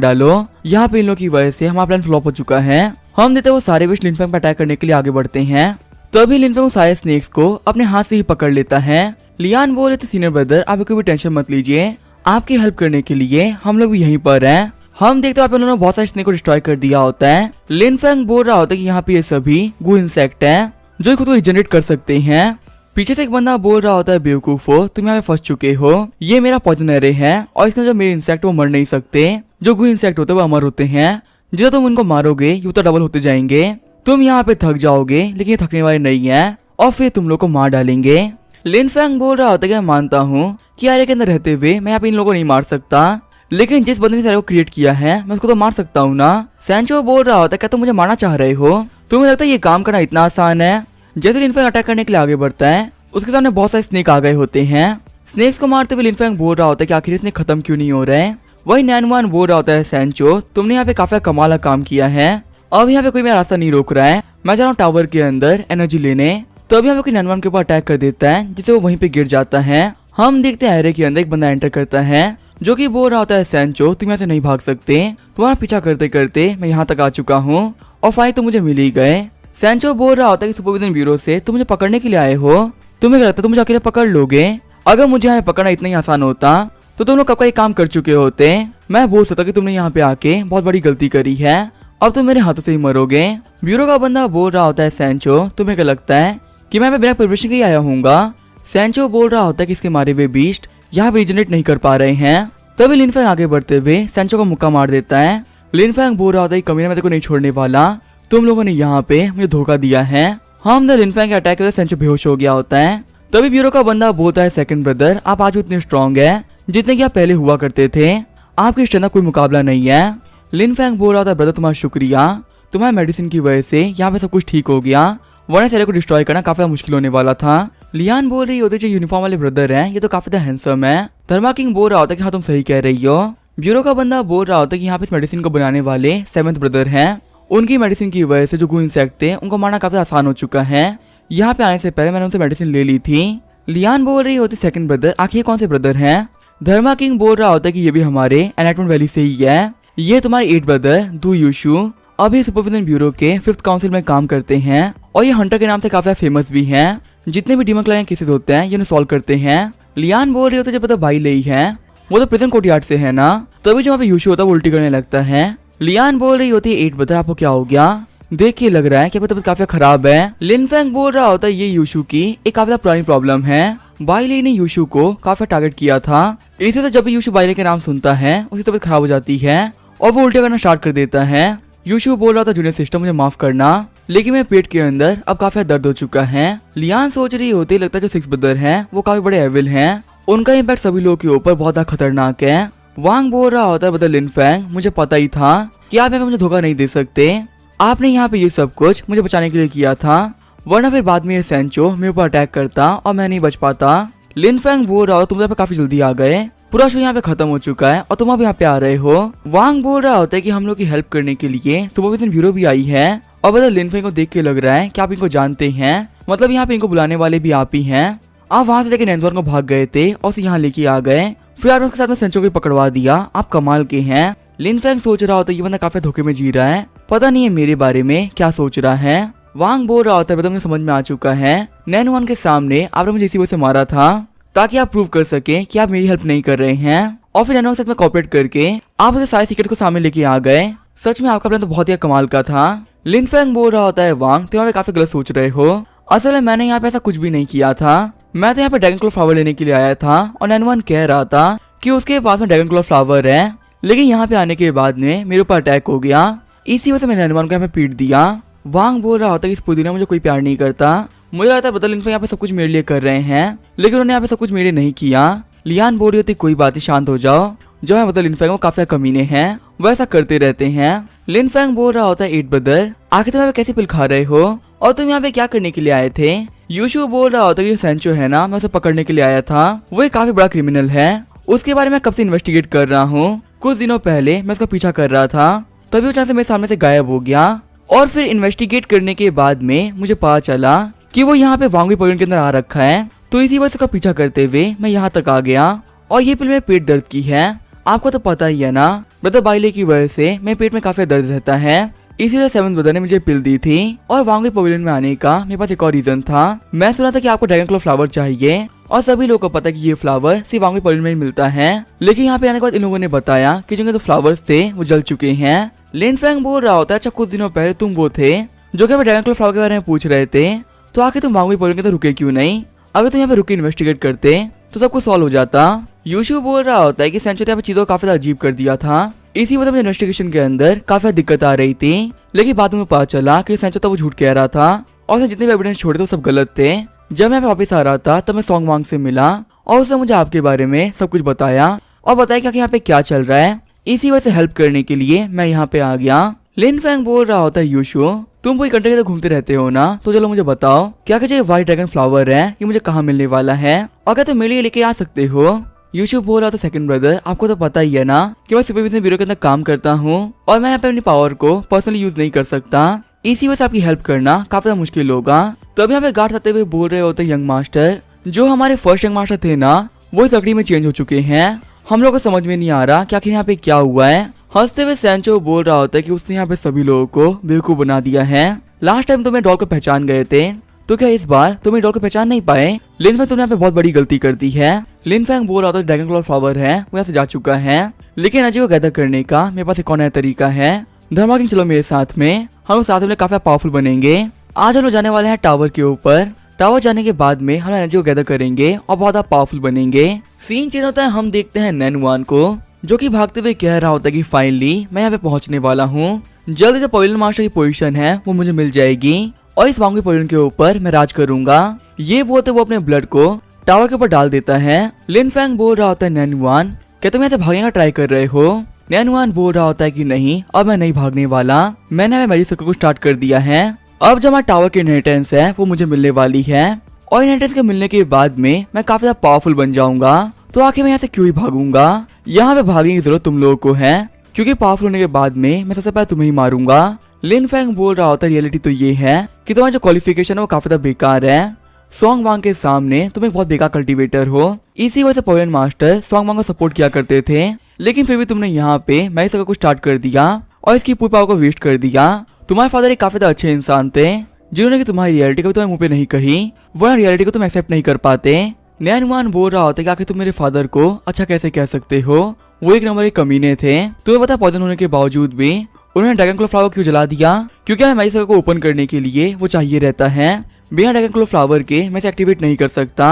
डालो, यहाँ पे इन लोगों की वजह से हमारा प्लान फ्लॉप हो चुका है। हम देते वो सारे विश लिनफेंग पर अटैक करने के लिए आगे बढ़ते हैं। तभी लिनफेंग सारे स्नेक्स को अपने हाथ से ही पकड़ लेता है। लियान बोल रहे थे सीनियर ब्रदर आप कोई भी टेंशन मत लीजिए, आपकी हेल्प करने के लिए हम लोग भी यहीं पर हैं। हम देखते हैं उन्होंने बहुत सारे स्नेक को डिस्ट्रॉय कर दिया होता है। लिनफेंग बोल रहा होता है कि यहाँ पे ये सभी गू इंसेक्ट है जो खुद को रिजनरेट कर सकते हैं। पीछे से एक बंदा बोल रहा होता है बेवकूफो तुम यहाँ पे फंस चुके हो, ये मेरा पॉइजन एरे है और इसमें जो मेरे इंसेक्ट वो मर नहीं सकते, जो गू इंसेक्ट होते हैं वो अमर होते हैं। जितना तुम उनको मारोगे ये तो डबल होते जाएंगे, तुम यहाँ पे थक जाओगे लेकिन ये थकने वाले नहीं है और फिर तुम लोग को मार डालेंगे। लिनफेंग बोल रहा होता है कि मैं मानता हूँ कि एरे के अंदर रहते हुए मैं यहाँ पे इन लोगों को नहीं मार सकता, लेकिन जिस बंदे ने एरे को क्रिएट किया है मैं उसको तो मार सकता हूँ ना। सैंचो बोल रहा होता है क्या तुम मुझे मारना चाह रहे हो? तुम्हें लगता है ये काम करना इतना आसान है? जैसे लिनफेंग अटैक करने के लिए आगे बढ़ता है उसके सामने बहुत सारे स्नेक आ गए होते हैं। स्नेक्स को मारते हुए लिनफेंग बोल रहा होता है कि आखिर स्नेक खत्म क्यों नहीं हो रहे। वही नैनवान बोल रहा होता है सैंचो तुमने यहाँ पे काफी कमाल का काम किया है, अब यहाँ पे कोई मेरा रास्ता नहीं रोक रहा है, मैं जा रहा हूँ टावर के अंदर एनर्जी लेने। तो अभी यहाँ पे कोई नैनवान के ऊपर अटैक कर देता है जिससे वो वहीं पे गिर जाता है। हम देखते हैं एरे के अंदर एक बंदा एंटर करता है जो कि बोल रहा होता है सैंचो तुम यहाँ से नहीं भाग सकते, तुम्हारा पीछा करते करते मैं यहाँ तक आ चुका हूँ और फाइल तो मुझे मिल ही गए। सैंचो बोल रहा होता है कि सुपरविजन ब्यूरो से तुम मुझे पकड़ने के लिए आए हो, तुम्हें लगता है तुम मुझे अकेले पकड़ लोगे? अगर मुझे यहाँ पकड़ना इतना ही आसान होता तो तुम लोग कब का ये काम कर चुके होते। मैं बोल सकता कि तुमने यहाँ पे आके बहुत बड़ी गलती करी है, अब तुम मेरे हाथों से ही मरोगे। ब्यूरो का बंदा बोल रहा होता है सैंचो तुम्हें क्या लगता है कि मैं बिना परमिशन के ही आया हूँगा? सैंचो बोल रहा होता है कि इसके मारे हुए बीस्ट यहाँ पे रिजनरेट नहीं कर पा रहे हैं। तभी लिनफेंग आगे बढ़ते हुए सैंचो को मुक्का मार देता है। लिनफेंग बोल रहा होता है कमीना मैं तेरे को नहीं छोड़ने वाला, तुम लोगों ने यहाँ पे मुझे धोखा दिया है। हम द लिनफेंग के अटैक से सैंचो बेहोश हो गया होता है। तभी ब्यूरो का बंदा बोलता है सेकंड ब्रदर आप आज उतने स्ट्रॉन्ग है जितने की आप पहले हुआ करते थे, आपके स्ट्रेंथ का कोई मुकाबला नहीं है। लिनफेंग बोल रहा था ब्रदर तुम्हारा शुक्रिया, तुम्हारे मेडिसिन की वजह से यहाँ पे सब कुछ ठीक हो गया, वरना सारे को डिस्ट्रॉय करना काफी मुश्किल होने वाला था। लियान बोल रही होती जो यूनिफॉर्म वाले ब्रदर हैं ये तो काफी हैंडसम है। धर्मा किंग बोल रहा होता कि हाँ तुम सही कह रही हो। ब्यूरो का बंदा बोल रहा होता कि यहाँ पे इस मेडिसिन को बनाने वाले 7th ब्रदर हैं, उनकी मेडिसिन की वजह से जो गू इंसेक्ट थे उनको मारना काफी आसान हो चुका है। यहाँ पे आने से पहले मैंने उनसे मेडिसिन ले ली थी। लियान बोल रही होती सेकंड ब्रदर आखिर कौन से ब्रदर हैं? धर्मा किंग बोल रहा होता कि ये भी हमारे एनाटमेंट वैली से ही है, ये तुम्हारे 8 ब्रदर दू यूशु अभी सुपरविजन ब्यूरो के 5th काउंसिल में काम करते हैं और ये हंटर के नाम से काफी फेमस भी हैं, जितने भी डीमन क्लाइंट केसेस होते हैं ये सॉल्व करते हैं। लियान बोल रही होती जब पता भाई ले ही है वो तो प्रिजन कोर्टयार्ड से है ना। तभी जो वहाँ पे यूशु होता है वो उल्टी करने लगता है। लियान बोल रही होती है 8 ब्रदर आपको क्या हो गया? देख के लग रहा है कि तबीयत काफी खराब है। लिन फैंग बोल रहा होता है ये यूशु की एक काफी पुरानी प्रॉब्लम है। बाइले ने यूशु को काफी टारगेट किया था, इसी से जब भी यूशु बाइले के नाम सुनता है उसकी तबीयत खराब हो जाती है और वो उल्टे करना स्टार्ट कर देता है। यूशु बोल रहा था जूनियर सिस्टर मुझे माफ करना, लेकिन मेरे पेट के अंदर अब काफी दर्द हो चुका है। लियान सोच रही होती लगता है जो सिक्स ब्रदर हैं वो काफी बड़े एविल हैं, उनका इम्पैक्ट सभी लोगों के ऊपर बहुत खतरनाक है। वांग बोल रहा होता है ब्रदर लिन फैंग मुझे पता ही था कि आप यहाँ पे मुझे धोखा नहीं दे सकते, आपने यहाँ पे ये सब कुछ मुझे बचाने के लिए किया था, वरना फिर बाद में ये सैंचो मेरे ऊपर अटैक करता और मैं नहीं बच पाता। लिन फैंग बोल रहा हो तुम यहाँ पे काफी जल्दी आ गए, पूरा शो यहाँ पे खत्म हो चुका है और तुम अब यहाँ पे आ रहे हो। वांग बोल रहा होता है कि हम लोग की हेल्प करने के लिए सुपरविजन ब्यूरो भी आई है और ब्रदर लिन फैंग को देख के लग रहा है कि आप इनको जानते हैं, मतलब यहाँ पे इनको बुलाने वाले भी आप ही हैं। आप वहाँ से लेके नैनजोन को भाग गए थे और उसे यहाँ लेके आ गए, फिर आपने उसके साथ में सेंचो को पकड़वा दिया, आप कमाल के हैं। लिन फैंग सोच रहा होता है ये बंदा काफी धोखे में जी रहा है, पता नहीं है मेरे बारे में क्या सोच रहा है। वांग बोल रहा होता है मुझे समझ में आ चुका है, नैनवन के सामने आपने मुझे इसी वजह से मारा था ताकि आप प्रूव कर सके कि आप मेरी हेल्प नहीं कर रहे हैं, और फिर नैनवन के साथ में कोऑपरेट करके आप उसे सारे सीक्रेट को सामने लेके आ गए। सच में आपका प्लान तो बहुत ही कमाल का था। लिन फैंग बोल रहा होता है वांग तुम यहाँ पे काफी गलत सोच रहे हो, असल में मैंने यहाँ पे ऐसा कुछ भी नहीं किया था, मैं तो यहाँ पे ड्रैगन क्लो फ्लावर लेने के लिए आया था और नैनवन कह रहा था कि उसके पास में ड्रैगन क्लो फ्लावर है, लेकिन यहाँ पे आने के बाद में मेरे ऊपर अटैक हो गया, इसी वजह से मैंने नैनवन को यहाँ पे पीट दिया। वांग बोल रहा होता है कि इस पुदीना मुझे कोई प्यार नहीं करता, मुझे लगता है ब्रदर लिन फैंग यहाँ पे सब कुछ मेरे लिए कर रहे हैं, लेकिन उन्होंने यहाँ पे सब कुछ मेरे लिए नहीं किया। लियान बोल रही होती कोई बात नहीं शांत हो जाओ, जो है ब्रदर लिन फैंग वो काफी कमीने हैं, वो ऐसा करते रहते हैं। लिन फैंग बोल रहा होता है एट ब्रदर आखिर तुम यहाँ पे कैसे पिल खा रहे हो और तुम यहाँ पे क्या करने के लिए आए थे। यूशु बोल रहा होता है कि सेंचो है ना, मैं उसे पकड़ने के लिए आया था, वो एक काफी बड़ा क्रिमिनल है, उसके बारे में कब से इन्वेस्टिगेट कर रहा हूँ, कुछ दिनों पहले मैं उसका पीछा कर रहा था, तभी वो अचानक से मेरे सामने से गायब हो गया और फिर इन्वेस्टिगेट करने के बाद में मुझे पता चला कि वो यहाँ पे वांगी पॉइंट के अंदर आ रखा है, तो इसी वजह से उसका पीछा करते हुए मैं यहाँ तक आ गया और ये पिल मेरे पेट दर्द की है, आपको तो पता ही है ना ब्रदर बाइले की वजह से मेरे पेट में काफी दर्द रहता है, इसीलिए सेवंथ ब्रदर ने मुझे पिल दी थी और वांगी पवेलियन में आने का मेरे पास एक और रीजन था। मैं सुना था कि आपको ड्रैगन क्लो फ्लावर चाहिए और सभी लोगों को पता है कि ये फ्लावर सिर्फ वांगी पवेलियन में ही मिलता है, लेकिन यहाँ पे आने के बाद इन लोगों ने बताया कि जो तो फ्लावर्स थे वो जल चुके हैं। लिन फैंग बोल रहा होता है अच्छा कुछ दिनों पहले तुम वो थे जो कि ड्रैगन क्लो फ्लावर के बारे में पूछ रहे थे, तो आखिर तुम वांगी पवेलियन के तो रुके क्यों नहीं, अगर तुम यहाँ पे रुके इन्वेस्टिगेट करते तो सब कुछ सॉल्व हो जाता। यूशु बोल रहा होता है कि सेंचो ने चीजों को काफी अजीब कर दिया था, इसी वजह से इन्वेस्टिगेशन के अंदर काफी दिक्कत आ रही थी, लेकिन बाद में पता चला कि सेंचो तो वो झूठ कह रहा था और उसने जितने भी एविडेंस छोड़े थे वो सब गलत थे। जब मैं वापस आ रहा था तब मैं सॉन्ग वांग से मिला और उसने मुझे आपके बारे में सब कुछ बताया और बताया कि यहाँ पे क्या चल रहा है, इसी वजह से हेल्प करने के लिए मैं यहाँ पे आ गया। लिन फैंग बोल रहा होता है यूशु तुम पूरी कंट्री में घूमते रहते हो ना, तो चलो मुझे बताओ क्या जो व्हाइट ड्रैगन फ्लावर है ये मुझे कहाँ मिलने वाला है और क्या तुम मेरे लिए लेके आ सकते हो। यूशु बोल रहा था सेकंड ब्रदर आपको तो पता ही है ना कि मैं सुपरविजन ब्यूरो के अंदर काम करता हूँ और मैं यहाँ पे अपनी पावर को पर्सनली यूज नहीं कर सकता, इसी वजह से आपकी हेल्प करना काफी मुश्किल होगा। तो अभी यहाँ पे गार्ड आते हुए बोल रहे होते यंग मास्टर जो हमारे फर्स्ट यंग मास्टर थे ना वो इस लकड़ी में चेंज हो चुके हैं, हम लोग को समझ में नहीं आ रहा कि आखिर यहाँ पे क्या हुआ है। हंसते हुए सैंचो बोल रहा होता है कि उसने यहाँ पे सभी लोगों को बेवकूफ बना दिया है, लास्ट टाइम तुम्हें डॉल को पहचान गए थे तो क्या इस बार तुम्हें डॉल को पहचान नहीं पाए। लिन फैंग तुमने यहाँ पे बहुत बड़ी गलती कर दी है। लिन फैंग बोल रहा था ड्रैगन क्लो फ्लावर है वो यहाँ से जा चुका है, लेकिन अजय को गैदर करने का मेरे पास एक और नया तरीका है। धर्मा किंग चलो मेरे साथ में, हम लोग साथ में काफी पावरफुल बनेंगे। आज हम लोग जाने वाले हैं टावर के ऊपर, टावर जाने के बाद में हम एनर्जी को गैदर करेंगे और बहुत पावरफुल बनेंगे। सीन चेंज होता है, हम देखते हैं नैनवान को जो कि भागते हुए कह रहा होता है कि फाइनली मैं यहाँ पे पहुंचने वाला हूँ, जल्दी जो पवेलियन मास्टर की पोजीशन है वो मुझे मिल जाएगी और इस वांगी पवेलियन के ऊपर मैं राज करूंगा। ये बोलते वो अपने ब्लड को टावर के ऊपर डाल देता है। लिन फैंग बोल रहा होता है नैनवान क्या तुम यहाँ से भागने का ट्राई कर रहे हो। नैनवान बोल रहा होता है कि नहीं अब मैं नहीं भागने वाला, मैंने मैजिक सर्कल को स्टार्ट कर दिया है, अब जब हमारा टावर की इनहेरिटेंस है वो मुझे मिलने वाली है और इनहेरिटेंस के मिलने के बाद में मैं काफी ज्यादा पावरफुल बन जाऊंगा, तो आखिर मैं यहाँ से क्यों ही भागूंगा। यहाँ पे भागने की जरूरत तुम लोगों को है क्योंकि पावरफुल होने के बाद में मैं सबसे पहले तुम्हें ही मारूंगा। लिन फैंग बोल रहा होता है रियलिटी तो ये है कि तुम्हारा जो क्वालिफिकेशन है वो काफी ज्यादा बेकार है, सॉन्ग वांग के सामने तुम एक बहुत बेकार कल्टीवेटर हो, इसी वजह से पवेलियन मास्टर सॉन्ग वांग को सपोर्ट किया करते थे, लेकिन फिर भी तुमने यहाँ पे मैजिक सर्कल को स्टार्ट कर दिया और इसकी पूरी पावर को वेस्ट कर दिया। तुम्हारे फादर एक काफी अच्छे इंसान थे जिन्होंने कि तुम्हारी रियलिटी को तुम्हारे मुंह पे नहीं कही, वरना रियलिटी को तुम एक्सेप्ट नहीं कर पाते। नैनवान बोल रहा होता है कि आखिर तुम मेरे फादर को अच्छा कैसे कह सकते हो, वो एक नंबर के कमीने थे, तुम्हें पता पॉइजन होने के बावजूद भी उन्होंने ड्रैगन क्लो फ्लावर क्यों जला दिया, क्योंकि हमें मैजिक सर्कल को ओपन करने के लिए वो चाहिए रहता है। बिना ड्रैगन क्लो फ्लावर के मैं इसे एक्टिवेट नहीं कर सकता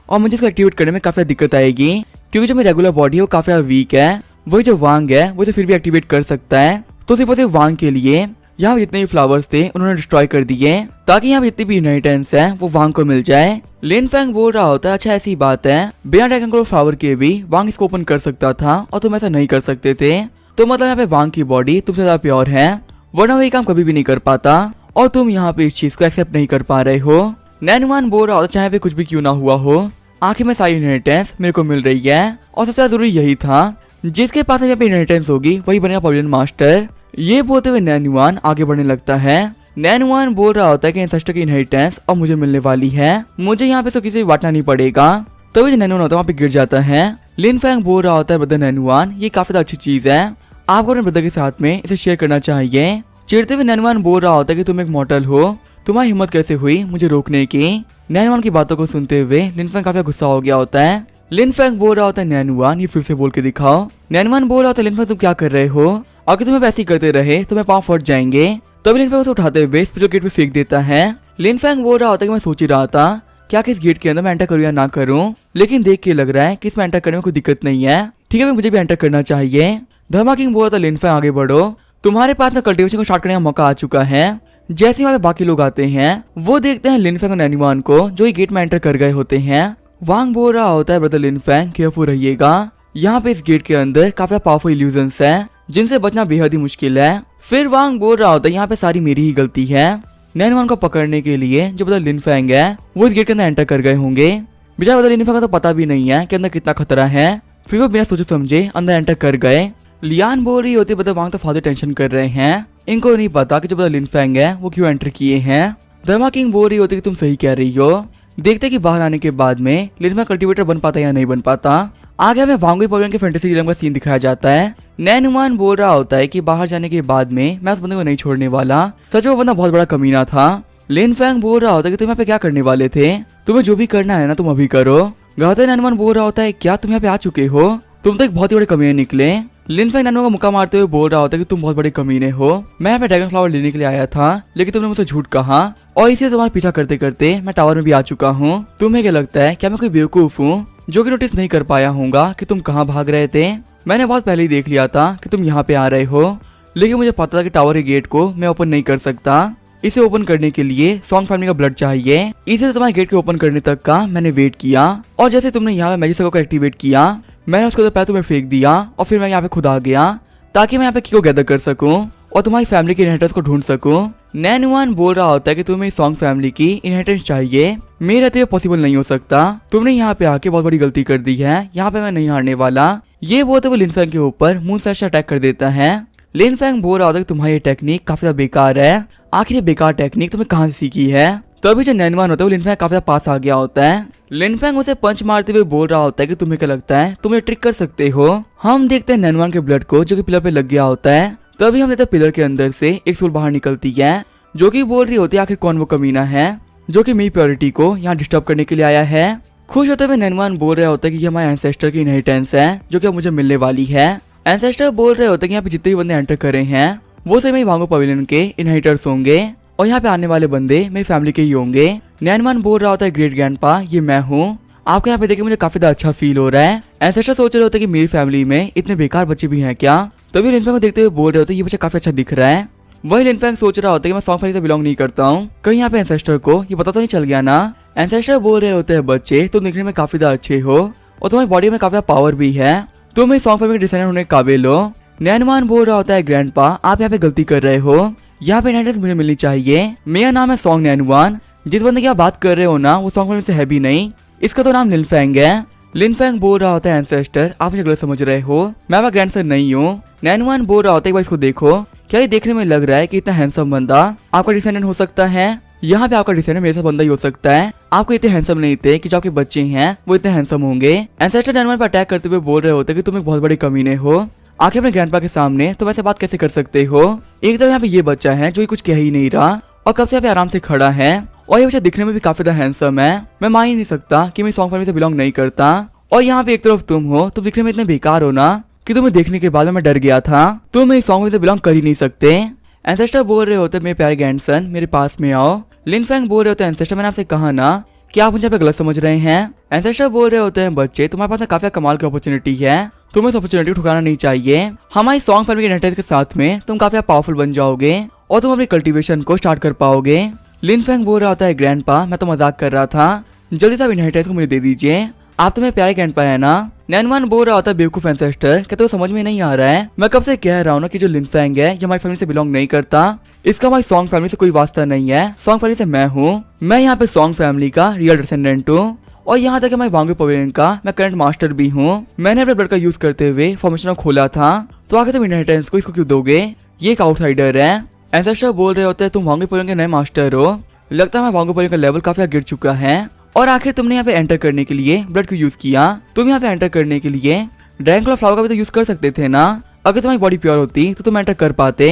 और मुझे इसको एक्टिवेट करने में काफी दिक्कत आएगी, क्योंकि जो मेरी रेगुलर बॉडी है वो काफी वीक है। वही जो वांग है वो इसे फिर भी एक्टिवेट कर सकता है। तो सिर्फ और सिर्फ वांग के लिए यहाँ जितने भी फ्लावर्स थे उन्होंने डिस्ट्रॉय कर दिए, ताकि यहाँ जितनी भी इनहेरिटेंस है वो वांग को मिल जाए। लिन फैंग बोल रहा होता है अच्छा ऐसी बात है, बिना ड्रैगन क्लो फ्लावर के भी वांग इसको ओपन कर सकता था और तुम ऐसा नहीं कर सकते थे। तो मतलब यहाँ पे वांग की बॉडी तुमसे ज्यादा प्योर है, वरना वही काम कभी भी नहीं कर पाता और तुम यहाँ पे इस चीज को एक्सेप्ट नहीं कर पा रहे हो। नैनुआन बोल रहा होता चाहे पे कुछ भी क्यों ना हुआ हो, आखिर में सारी इनहेरिटेंस मेरे को मिल रही है और सबसे ज्यादा जरूरी यही था, जिसके पास यहाँ पे इनहेरिटेंस होगी वही बनेगा पवेलियन मास्टर। ये बोलते हुए नैनुआन आगे बढ़ने लगता है। नैनुआन बोल रहा होता है कि एंसेस्टर की इनहेरिटेंस अब मुझे मिलने वाली है, मुझे यहाँ पे तो किसी भी बांटना नहीं पड़ेगा। तभी जो नैनुआन होता है वहाँ पे गिर जाता है। लिन फैंग बोल रहा होता है ब्रदर नैनुआन ये काफी अच्छी चीज है, आपको अपने ब्रदर के साथ में इसे शेयर करना चाहिए। चिढ़ते हुए नैनुआन बोल रहा होता है कि तुम एक मॉडल हो, तुम्हारी हिम्मत कैसे हुई मुझे रोकने की। नैनुआन की बातों को सुनते हुए लिन फैंग काफी गुस्सा हो गया होता है। लिन फैंग बोल रहा होता है नैनुआन ये फिर से बोल के दिखाओ। नैनुआन बोल रहा होता है लिन फैंग तुम क्या कर रहे हो, अगर तुम्हें वैसे ही करते रहे तो मैं पाँव फट जाएंगे। तभी लिन फैंग उसे उठाते हुए स्पिरिचुअल गेट पे फेंक देता है। लिन फैंग बोल रहा होता है कि मैं सोच ही रहा था क्या कि इस गेट के अंदर मैं एंटर करूँ या ना करूँ, लेकिन देख के लग रहा है कि इसमें एंटर करने में कोई दिक्कत नहीं है, ठीक है मुझे भी एंटर करना चाहिए। धर्मा किंग बोल रहा था लिन फैंग आगे बढ़ो, तुम्हारे पास में कल्टिवेशन को स्टार्ट करने का मौका आ चुका है। जैसे वहाँ पे बाकी लोग आते हैं वो देखते हैं लिन फैंग और नैनुआन को जो ये गेट में एंटर कर गए होते हैं। वांग बोल रहा होता है ब्रदर लिन फैंग केयरफुल रहिएगा, यहाँ पे इस गेट के अंदर काफी पावरफुल इल्यूजन्स है जिनसे बचना बेहद ही मुश्किल है। फिर वांग बोल रहा होता है यहाँ पे सारी मेरी ही गलती है, नैनुआन को पकड़ने के लिए जो ब्रदर लिन फैंग है वो इस गेट के अंदर एंटर कर गए होंगे। बेचारा ब्रदर लिन फैंग का तो पता भी नहीं है कि अंदर कितना खतरा है, फिर वो बिना सोचे समझे अंदर एंटर कर गए। लियान बोल रही होती है वांग तो फादर टेंशन कर रहे हैं, इनको नहीं पता कि जो ब्रदर लिन फैंग है वो क्यों एंटर किए हैं। धर्मा किंग बोल रही होती है कि तुम सही कह रही हो, देखते कि बाहर आने के बाद में लिन फैंग कल्टिवेटर बन पाता या नहीं बन पाता। आगे हमें वांग पवेलियन के फैंटेसी रियल्म का सीन दिखाया जाता है। नैनुआन बोल रहा होता है कि बाहर जाने के बाद में मैं उस बंदे को नहीं छोड़ने वाला, सच में वो बंदा बहुत बड़ा कमीना था। लिन फैंग बोल रहा होता है कि तुम यहाँ पे क्या करने वाले थे, तुम्हें जो भी करना है ना तुम अभी करो। गाते नैनुआन बोल रहा होता है क्या तुम यहाँ पे आ चुके हो, तुम तो एक बहुत ही बड़े कमीने निकले। लिन फैंग नैनुआन का मुक्का मारते हुए बोल रहा होता है कि तुम बहुत बड़े कमीने हो, मैं यहाँ पे ड्रैगन फ्लावर लेने के लिए आया था लेकिन तुमने मुझसे झूठ कहा और इसे तुम्हारा पीछा करते करते मैं टावर में भी आ चुका हूँ। तुम्हें क्या लगता है क्या मैं कोई बेवकूफ हूँ जो कि नोटिस नहीं कर पाया होगा कि तुम कहाँ भाग रहे थे। मैंने बहुत पहले ही देख लिया था कि तुम यहाँ पे आ रहे हो, लेकिन मुझे पता था कि टावर के गेट को मैं ओपन नहीं कर सकता, इसे ओपन करने के लिए सॉन्ग फैमिली का ब्लड चाहिए। इसे तुम्हारे गेट के ओपन करने तक का मैंने वेट किया और जैसे तुमने यहाँ पे मैजिक सर्कल को एक्टिवेट किया मैंने उसको तो पैर तुम्हें फेंक दिया और फिर मैं यहाँ पे खुद आ गया ताकि मैं यहाँ पे की को गैदर कर सकूं और तुम्हारी फैमिली के इनहेरिटेंस को ढूंढ सकूं। नैनुआन बोल रहा होता है कि तुम्हें सॉन्ग फैमिली की इनहेरिटेंस चाहिए, मेरे रहते हुए पॉसिबल नहीं हो सकता, तुमने यहाँ पे आके बहुत बड़ी गलती कर दी है, यहाँ पे मैं नहीं हारने वाला। ये बोलते हुए लिन फैंग के ऊपर मून स्लैश अटैक कर देता है। लिन फैंग बोल रहा होता है कि तुम्हारी टेक्निक काफी ज्यादा बेकार है, आखिर ये बेकार टेक्निक तुम्हें कहाँ से सीखी है। तभी जो नैनुआन होता है वो लिन फैंग काफी ज्यादा पास आ गया होता है। लिन फैंग उसे पंच मारते हुए बोल रहा होता है कि तुम्हें क्या लगता है तुम ये ट्रिक कर सकते हो। हम देखते हैं नैनुआन के ब्लड को जो कि पिलर पे लग गया होता है। तभी हम देखते हैं पिलर के अंदर से एक सोल बाहर निकलती है जो कि बोल रही होती है आखिर कौन वो कमीना है जो कि मेरी प्योरिटी को यहाँ डिस्टर्ब करने के लिए आया है। खुश होते हुए नैनुआन बोल रहा होता है कि ये हमारे एंसेस्टर की इनहेरिटेंस है जो कि अब मुझे मिलने वाली है। एंसेस्टर बोल रहे होते हैं कि यहाँ पे जितने भी बंदे एंटर करे हैं वो सभी वांगो पवेलियन के इनहेरिटर्स होंगे और यहाँ पे आने वाले बंदे मेरी फैमिली के ही होंगे। नैनुआन बोल रहा होता है ग्रेट ग्रैंडपा ये मैं हूँ, आपको यहाँ पे देख मुझे काफी ज्यादा अच्छा फील हो रहा है। एंसेस्टर सोच रहे होते हैं कि मेरी फैमिली में इतने बेकार बच्चे भी हैं क्या। तभी लिन फैंग को देखते हुए बोल रहे होते हैं ये बच्चा काफी अच्छा दिख रहा है। वही लिन फैंग सोच रहा होता है कि मैं सॉन्ग फैमिली से बिलोंग नहीं करता हूँ, कहीं यहाँ पे एंसेस्टर को ये पता तो नहीं चल गया ना। एंसेस्टर बोल रहे होते हैं बच्चे तुम दिखने में काफी ज्यादा अच्छे हो और तुम्हारी बॉडी में काफी पावर भी है, तुम इस सॉन्ग फैमिली के डिजाइनर होने के काबिल हो। नैनुआन बोल रहा होता है ग्रैंडपा आप यहाँ पे गलती कर रहे हो, यहाँ पे इनहेरिटेंस मुझे मिलनी चाहिए, मेरा नाम है सॉन्ग नैनुआन, जिस बंदे की आप बात कर रहे हो ना वो सॉन्ग फैमिली से है भी नहीं, इसका तो नाम लिन फैंग है। लिन फैंग बोल रहा होता है एंसेस्टर आप मुझे गलत समझ रहे हो, मैं आपका ग्रैंडसन नहीं हूँ। नैनुआन बोल रहा होता है इसको देखो, क्या ये देखने में लग रहा है कि इतना हैंडसम बंदा आपका डिसेंडेंट हो सकता है, यहाँ पे आपका डिसेंडेंट मेरे से बंदा ही हो सकता है, आपको इतने हैंडसम नहीं थे कि जो आपके बच्चे हैं वो इतने हैंडसम होंगे। एंसेस्टर नैनुआन पर अटैक करते हुए बोल रहे होते कि तुम एक बहुत बड़े कमीने हो, आखिर अपने ग्रैंडपा के सामने तुम ऐसे बात कैसे कर सकते हो। एक तरफ यहाँ पे ये बच्चा है जो कुछ कह ही नहीं रहा और कब से यहाँ पे आराम से खड़ा है और ये बच्चा दिखने में भी काफी ज्यादा हैंडसम है, मैं मान ही नहीं सकता कि मैं सॉन्ग फैमिली से बिलोंग नहीं करता। और यहाँ पे एक तरफ तुम हो, तुम दिखने में इतने बेकार हो ना कि तुम्हें देखने के बाद मैं डर गया था, तुम इस सॉन्ग फैमिली से बिलोंग कर ही नहीं सकते। एंसेस्टर बोल रहे होते मेरे प्यारे ग्रैंडसन मेरे पास में आओ। लिनफेंग बोल रहे होते हैं एंसेस्टर मैंने आपसे कहा ना कि आप मुझे यहाँ पे गलत समझ रहे हैं। एंसेस्टर बोल रहे होते हैं बच्चे तुम्हारे पास काफी कमाल की अपॉर्चुनिटी है, तुम्हें इस अपॉर्चुनिटी को ठुकराना नहीं चाहिए। हमारी सॉन्ग फैमिली के इनहेरिटेंस के साथ में तुम काफी पावरफुल बन जाओगे और तुम अपनी कल्टीवेशन को स्टार्ट कर पाओगे। लिनफेंग बोल रहा होता है ग्रैंडपा मैं तो मजाक कर रहा था, जल्दी से आप इनहेरिटेंस को मुझे दे दीजिए, आप तो मेरे प्यारे ग्रैंडपा है ना। नैनवान बोल रहा होता है बेवकूफ एंसेस्टर क्या तो समझ में नहीं आ रहा है, मैं कब से कह रहा हूँ ना कि जो लिनफेंग है ये हमारी फैमिली से बिलोंग नहीं करता, इसका हमारी सॉन्ग फैमिली से कोई वास्ता नहीं है, सॉन्ग फैमिली से मैं हूँ, मैं यहाँ पे सॉन्ग फैमिली का रियल डिसेंडेंट हूँ और यहाँ तक मैं वांगू पवेलियन का मैं करंट मास्टर भी हूँ। मैंने अपने ब्लड का यूज करते हुए फॉर्मेशन को खोला था, तो आगे तुम इनहेरिटेंस को इसको क्यों दोगे, ये एक आउटसाइडर है। एंसेस्टर बोल रहे होते हैं तुम वांगू पवेलियन के नए मास्टर हो, लगता है वांगू पवेलियन का लेवल काफी गिर चुका है और आखिर तुमने यहाँ पे एंटर करने के लिए ब्लड को यूज किया, तुम यहाँ पे एंटर करने के लिए ड्रैगन फ्लावर का भी तो यूज कर सकते थे ना, अगर तुम्हारी बॉडी प्योर होती तो तुम एंटर कर पाते,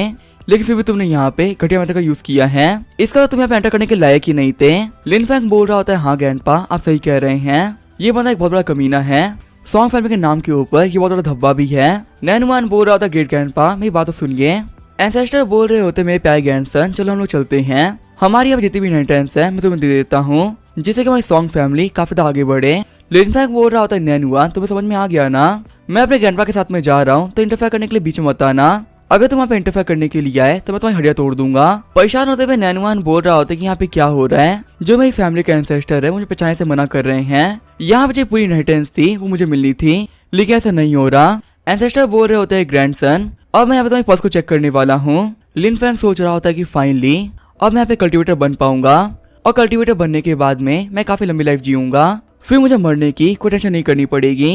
लेकिन फिर भी तुमने यहाँ पे घटिया मेथड का यूज किया है, इसका तो तुम यहाँ पे एंटर करने के लायक ही नहीं थे। लिनफेंग बोल रहा होता है हाँ ग्रैंडपा आप सही कह रहे हैं, ये बंदा एक बहुत बड़ा कमीना है, सॉन्ग फैमिली के नाम के ऊपर ये बहुत बड़ा धब्बा भी है। नैनुमान बोल रहा होता है ग्रेट ग्रैंडपा मेरी बात तो सुनिए। एंसेस्टर बोल रहे होते मेरे प्यारे ग्रैंडसन चलो हम लोग चलते हैं, हमारी अब जितनी भी इनहेरिटेंस है मैं तुम्हें दे देता हूँ जिससे कि हमारी सॉन्ग फैमिली काफी आगे बढ़े। लिनफेंग बोल रहा होता है नैनुआन तुम्हें समझ में आ गया ना, मैं अपने ग्रैंडपा के साथ में जा रहा हूँ तो इंटरफेयर करने के लिए बीच में मत आना, अगर तुम वहाँ पे इंटरफेयर करने के लिए आए तो मैं तुम्हारी हड्डियां तोड़ दूंगा। परेशान होते हुए नैनुआन बोल रहा होता है कि यहाँ पे क्या हो रहा है, जो मेरी फैमिली का एंसेस्टर है मुझे पहचाने से मना कर रहे हैं, यहाँ पे जो पूरी इनहेरिटेंस थी वो मुझे मिलनी थी लेकिन ऐसा नहीं हो रहा। एंसेस्टर बोल रहे होते हैं ग्रैंडसन अब मैं यहाँ पे तुम्हारी पर्स को चेक करने वाला हूँ। लिनफेंग सोच रहा होता है कि फाइनली अब मैं यहाँ पे कल्टीवेटर बन पाऊंगा और कल्टीवेटर बनने के बाद में मैं काफी लंबी लाइफ जीऊंगा, फिर मुझे मरने की कोई टेंशन नहीं करनी पड़ेगी।